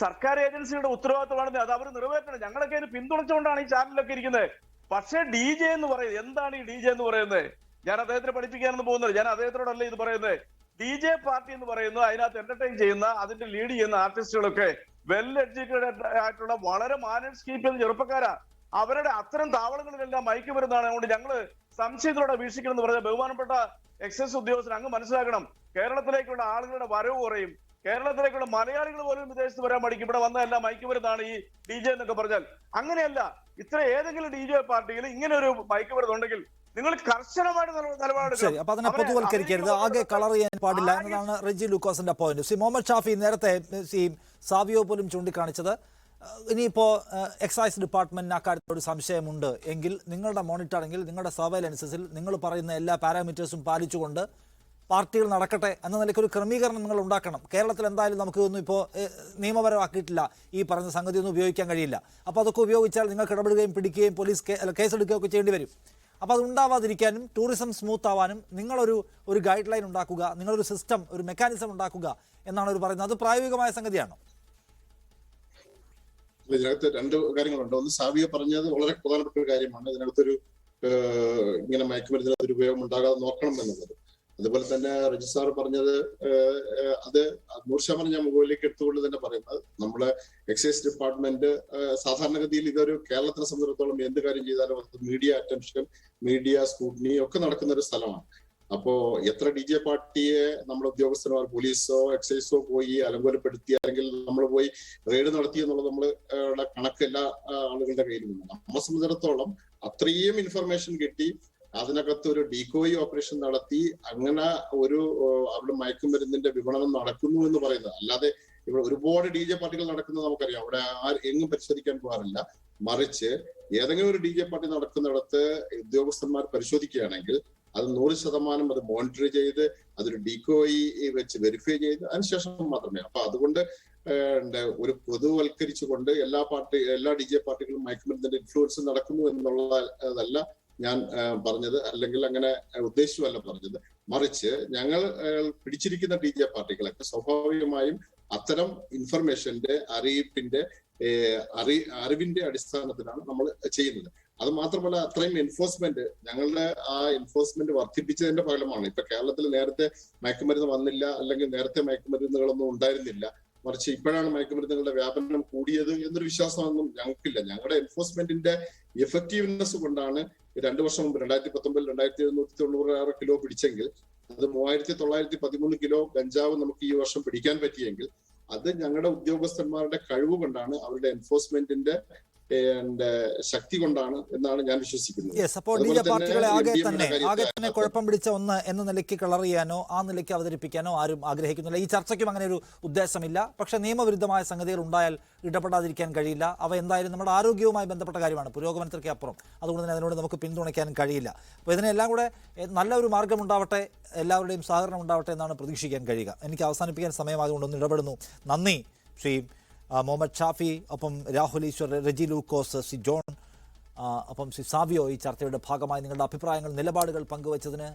സർക്കാർ ഏജൻസിയുടെ ഉത്തരവാദിത്തമാണെന്ന് അത് അവർ നിറവേറ്റണം. ഞങ്ങളൊക്കെ അതിന് പിന്തുണച്ചുകൊണ്ടാണ് ഈ ചാനലിലൊക്കെ ഇരിക്കുന്നത്. പക്ഷേ DJ എന്ന് പറയുന്നത് എന്താണ്? ഈ DJ എന്ന് പറയുന്നത് ഞാൻ അദ്ദേഹത്തിന് പഠിപ്പിക്കാനൊന്നും പോകുന്നത്, ഞാൻ അദ്ദേഹത്തിനോടല്ല ഇത് പറയുന്നത്. DJ പാർട്ടി എന്ന് പറയുന്നത് അതിനകത്ത് എന്റർടൈൻ ചെയ്യുന്ന അതിന്റെ ലീഡ് ചെയ്യുന്ന ആർട്ടിസ്റ്റുകളൊക്കെ വെൽ എഡ്യൂക്കേറ്റഡ് ആയിട്ടുള്ള വളരെ മാനേജ് കീപ്പ് ചെയ്യുന്ന ചെറുപ്പക്കാരാ. അവരുടെ അത്തരം താവളങ്ങളിലെല്ലാം മയക്കുമരുന്നാണ്. അതുകൊണ്ട് ഞങ്ങള് സംശയത്തിലൂടെ വീക്ഷിക്കണം എന്ന് പറഞ്ഞ ബഹുമാനപ്പെട്ട എക്സൈസ് ഉദ്യോഗസ്ഥൻ അങ്ങ് മനസ്സിലാക്കണം. കേരളത്തിലേക്കുള്ള ആളുകളുടെ വരവ് കുറയും. കേരളത്തിലേക്കുള്ള മലയാളികൾ പോലും വിദേശത്ത് വരാൻ പഠിക്കും. ഇവിടെ വന്ന എല്ലാം മയക്കുമരുന്നാണ് ഈ DJ എന്നൊക്കെ പറഞ്ഞാൽ. അങ്ങനെയല്ല. ഇത്ര ഏതെങ്കിലും DJ പാർട്ടിയിൽ ഇങ്ങനെ ഒരു മയക്കുമരുന്ന് ഉണ്ടെങ്കിൽ നിങ്ങൾ കർശനമായിട്ട് നിലപാടെടുക്കണം. അപ്പൊ അതിനെ പൊതുവൽക്കരിക്കരുത്, ആകെ കളർ ചെയ്യാൻ പാടില്ല എന്നതാണ് റെജി ലൂക്കോസിന്റെ പോയിന്റ്. ശ്രീ മുഹമ്മദ് ഷാഫി നേരത്തെ സാവിയോ പോലും ചൂണ്ടിക്കാണിച്ചത് ഇനിയിപ്പോൾ എക്സൈസ് ഡിപ്പാർട്ട്മെന്റിന് അക്കാര്യത്തിൽ ഒരു സംശയമുണ്ട് എങ്കിൽ നിങ്ങളുടെ മോണിറ്ററിംഗിൽ നിങ്ങളുടെ സർവൈലൻസസിൽ നിങ്ങൾ പറയുന്ന എല്ലാ പാരാമീറ്റേഴ്സും പാലിച്ചുകൊണ്ട് പാർട്ടികൾ നടക്കട്ടെ എന്ന നിലയ്ക്ക് ഒരു ക്രമീകരണം നിങ്ങൾ ഉണ്ടാക്കണം. കേരളത്തിൽ എന്തായാലും നമുക്കൊന്നും ഇപ്പോൾ നിയമപരമാക്കിയിട്ടില്ല, ഈ പറഞ്ഞ സംഗതി ഒന്നും ഉപയോഗിക്കാൻ കഴിയില്ല. അപ്പോൾ അതൊക്കെ ഉപയോഗിച്ചാൽ നിങ്ങൾക്ക് ഇടപെടുകയും പിടിക്കുകയും പോലീസ് കേസെടുക്കുകയൊക്കെ ചെയ്യേണ്ടി വരും. അപ്പോൾ അത് ഉണ്ടാവാതിരിക്കാനും ടൂറിസം സ്മൂത്ത് ആവാനും നിങ്ങളൊരു ഗൈഡ് ലൈൻ ഉണ്ടാക്കുക, നിങ്ങളൊരു സിസ്റ്റം, ഒരു മെക്കാനിസം ഉണ്ടാക്കുക എന്നാണ് അവർ പറയുന്നത്. അത് പ്രായോഗികമായ സംഗതിയാണോ? ഇതിനകത്ത് 2 കാര്യങ്ങളുണ്ട്. ഒന്ന് സാവിയ പറഞ്ഞത് വളരെ പ്രധാനപ്പെട്ട ഒരു കാര്യമാണ്. ഇതിനകത്തൊരു ഇങ്ങനെ മയക്കുമരുന്നിന് ഒരു ഉപയോഗം ഉണ്ടാകാതെ നോക്കണം എന്നുള്ളത്. അതുപോലെ തന്നെ റജി സാർ പറഞ്ഞത് അത് 100% ഞാൻ മുകളിലേക്ക് എടുത്തുകൊണ്ട് തന്നെ പറയുന്നത് നമ്മളെ എക്സൈസ് ഡിപ്പാർട്ട്മെന്റ് സാധാരണഗതിയിൽ ഇതൊരു കേരളത്തിനെ സംബന്ധിച്ചിടത്തോളം എന്ത് കാര്യം ചെയ്താലും മീഡിയ അറ്റൻഷൻ, മീഡിയ സ്കൂട്ടനി ഒക്കെ നടക്കുന്ന ഒരു സ്ഥലമാണ്. അപ്പോ എത്ര DJ പാർട്ടിയെ നമ്മുടെ ഉദ്യോഗസ്ഥന്മാർ പോലീസോ എക്സൈസോ പോയി അലങ്കോലപ്പെടുത്തി അല്ലെങ്കിൽ നമ്മൾ പോയി റെയ്ഡ് നടത്തി എന്നുള്ളത് നമ്മളുടെ കണക്ക് എല്ലാ ആളുകളുടെ കയ്യിലുണ്ട്. നമ്മെ സംബന്ധിച്ചിടത്തോളം അത്രയും ഇൻഫർമേഷൻ കിട്ടി അതിനകത്ത് ഒരു ഡീകോയി ഓപ്പറേഷൻ നടത്തി അങ്ങനെ ഒരു അവിടെ മയക്കുമരുന്നിന്റെ വിപണനം നടക്കുന്നു എന്ന് പറയുന്നത് അല്ലാതെ ഇവിടെ ഒരുപാട് DJ പാർട്ടികൾ നടക്കുന്നത് നമുക്കറിയാം. അവിടെ എങ്ങും പരിശോധിക്കാൻ പോകാറില്ല. മറിച്ച് ഏതെങ്കിലും ഒരു DJ പാർട്ടി നടക്കുന്നിടത്ത് ഉദ്യോഗസ്ഥന്മാർ പരിശോധിക്കുകയാണെങ്കിൽ അത് 100% അത് മോണിറ്റർ ചെയ്ത് അതൊരു ഡീകോയി വെച്ച് വെരിഫൈ ചെയ്ത് അതിനുശേഷം മാത്രമേ. അപ്പൊ അതുകൊണ്ട് ഒരു പൊതുവൽക്കരിച്ചുകൊണ്ട് എല്ലാ DJ പാർട്ടികളും മയക്കുമരുന്നിന്റെ ഇൻഫ്ലുവൻസ് നടക്കുന്നു എന്നുള്ളതല്ല ഞാൻ പറഞ്ഞത്, അല്ലെങ്കിൽ അങ്ങനെ ഉദ്ദേശിച്ചുമല്ല പറഞ്ഞത്. മറിച്ച് ഞങ്ങൾ പിടിച്ചിരിക്കുന്ന DJ പാർട്ടികളൊക്കെ സ്വാഭാവികമായും അത്തരം ഇൻഫർമേഷന്റെ അറിവിന്റെ അടിസ്ഥാനത്തിലാണ് നമ്മൾ ചെയ്യുന്നത്. അത് മാത്രമല്ല, അത്രയും എൻഫോഴ്സ്മെന്റ് ഞങ്ങളുടെ ആ എൻഫോഴ്സ്മെന്റ് വർദ്ധിപ്പിച്ചതിന്റെ ഫലമാണ്. ഇപ്പൊ കേരളത്തിൽ നേരത്തെ മയക്കുമരുന്ന് വന്നില്ല, അല്ലെങ്കിൽ നേരത്തെ മയക്കുമരുന്നുകളൊന്നും ഉണ്ടായിരുന്നില്ല, മറിച്ച് ഇപ്പോഴാണ് മയക്കുമരുന്നുകളുടെ വ്യാപനം കൂടിയത് എന്നൊരു വിശ്വാസമൊന്നും ഞങ്ങൾക്കില്ല. ഞങ്ങളുടെ എൻഫോഴ്സ്മെന്റിന്റെ എഫക്റ്റീവ്നെസ് കൊണ്ടാണ് 2 വർഷം മുമ്പ് 2019 2796 കിലോ പിടിച്ചെങ്കിൽ അത് 3913 കിലോ ഗഞ്ചാവ് നമുക്ക് ഈ വർഷം പിടിക്കാൻ പറ്റിയെങ്കിൽ അത് ഞങ്ങളുടെ ഉദ്യോഗസ്ഥന്മാരുടെ കഴിവ് കൊണ്ടാണ്, അവരുടെ എൻഫോഴ്സ്മെന്റിന്റെ ശക്തി കൊണ്ടാണ് എന്നാണ് ഞാൻ വിശ്വസിക്കുന്നത്. യെസ്, അപ്പോൾ DJ പാർട്ടികളെ ആകെ തന്നെ കുഴപ്പം പിടിച്ച ഒന്ന് എന്ന നിലയ്ക്ക് കളർ ചെയ്യാനോ ആ നിലയ്ക്ക് അവതരിപ്പിക്കാനോ ആരും ആഗ്രഹിക്കുന്നില്ല. ഈ ചർച്ചയ്ക്കും അങ്ങനെ ഒരു ഉദ്ദേശമില്ല. പക്ഷേ നിയമവിരുദ്ധമായ സംഗതികൾ ഉണ്ടായാൽ ഇടപെടാതിരിക്കാൻ കഴിയില്ല. അവ എന്തായാലും നമ്മുടെ ആരോഗ്യവുമായി ബന്ധപ്പെട്ട കാര്യമാണ്, പുരോഗമനത്തിലേക്ക് അപ്പുറം. അതുകൊണ്ട് തന്നെ അതിനോട് നമുക്ക് പിന്തുണയ്ക്കാനും കഴിയില്ല. അപ്പോൾ ഇതിനെല്ലാം കൂടെ നല്ലൊരു മാർഗ്ഗം ഉണ്ടാവട്ടെ, എല്ലാവരുടെയും സഹകരണം ഉണ്ടാവട്ടെ എന്നാണ് പ്രതീക്ഷിക്കാൻ കഴിയുക. എനിക്ക് അവസാനിപ്പിക്കാൻ സമയമായതുകൊണ്ട് ഒന്ന് ഇടപെടുന്നു. നന്ദി ശ്രീ മുഹമ്മദ് ഷാഫി, ഒപ്പം രാഹുൽ ഈശ്വർ, റെജി ലൂക്കോസ്, ശ്രീ ജോൺ, ഒപ്പം ശ്രീ സാവിയോ ഈ ചർച്ചയുടെ ഭാഗമായി നിങ്ങളുടെ അഭിപ്രായങ്ങൾ, നിലപാടുകൾ പങ്കുവച്ചതിന്